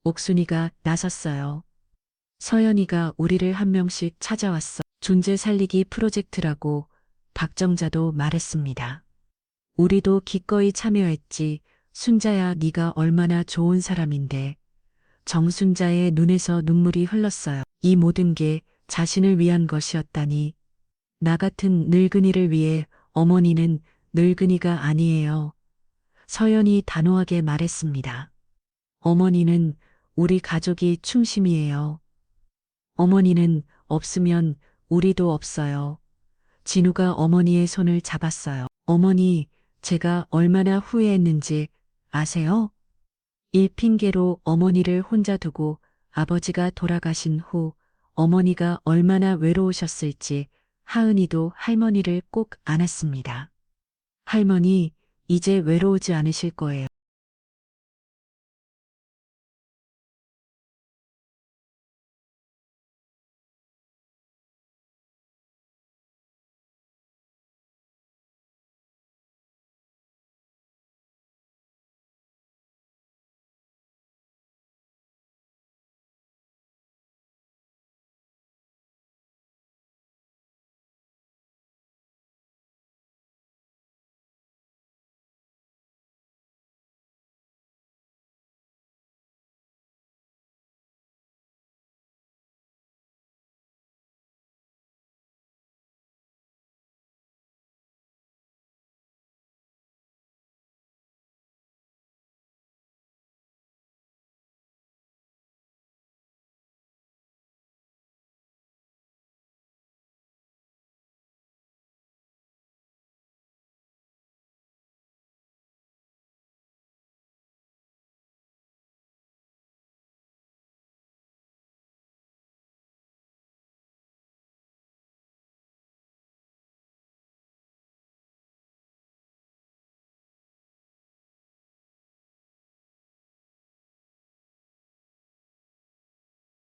옥순이가 나섰어요. 서연이가 우리를 한 명씩 찾아왔어. 존재 살리기 프로젝트라고 박정자도 말했습니다. 우리도 기꺼이 참여했지. 순자야 네가 얼마나 좋은 사람인데. 정순자의 눈에서 눈물이 흘렀어요. 이 모든 게 자신을 위한 것이었다니. 나 같은 늙은이를 위해. 어머니는 늙은이가 아니에요. 서연이 단호하게 말했습니다. 어머니는 우리 가족이 중심이에요. 어머니는 없으면 우리도 없어요. 진우가 어머니의 손을 잡았어요. 어머니, 제가 얼마나 후회했는지 아세요? 일 핑계로 어머니를 혼자 두고 아버지가 돌아가신 후 어머니가 얼마나 외로우셨을지 하은이도 할머니를 꼭 안았습니다. 할머니, 이제 외로우지 않으실 거예요.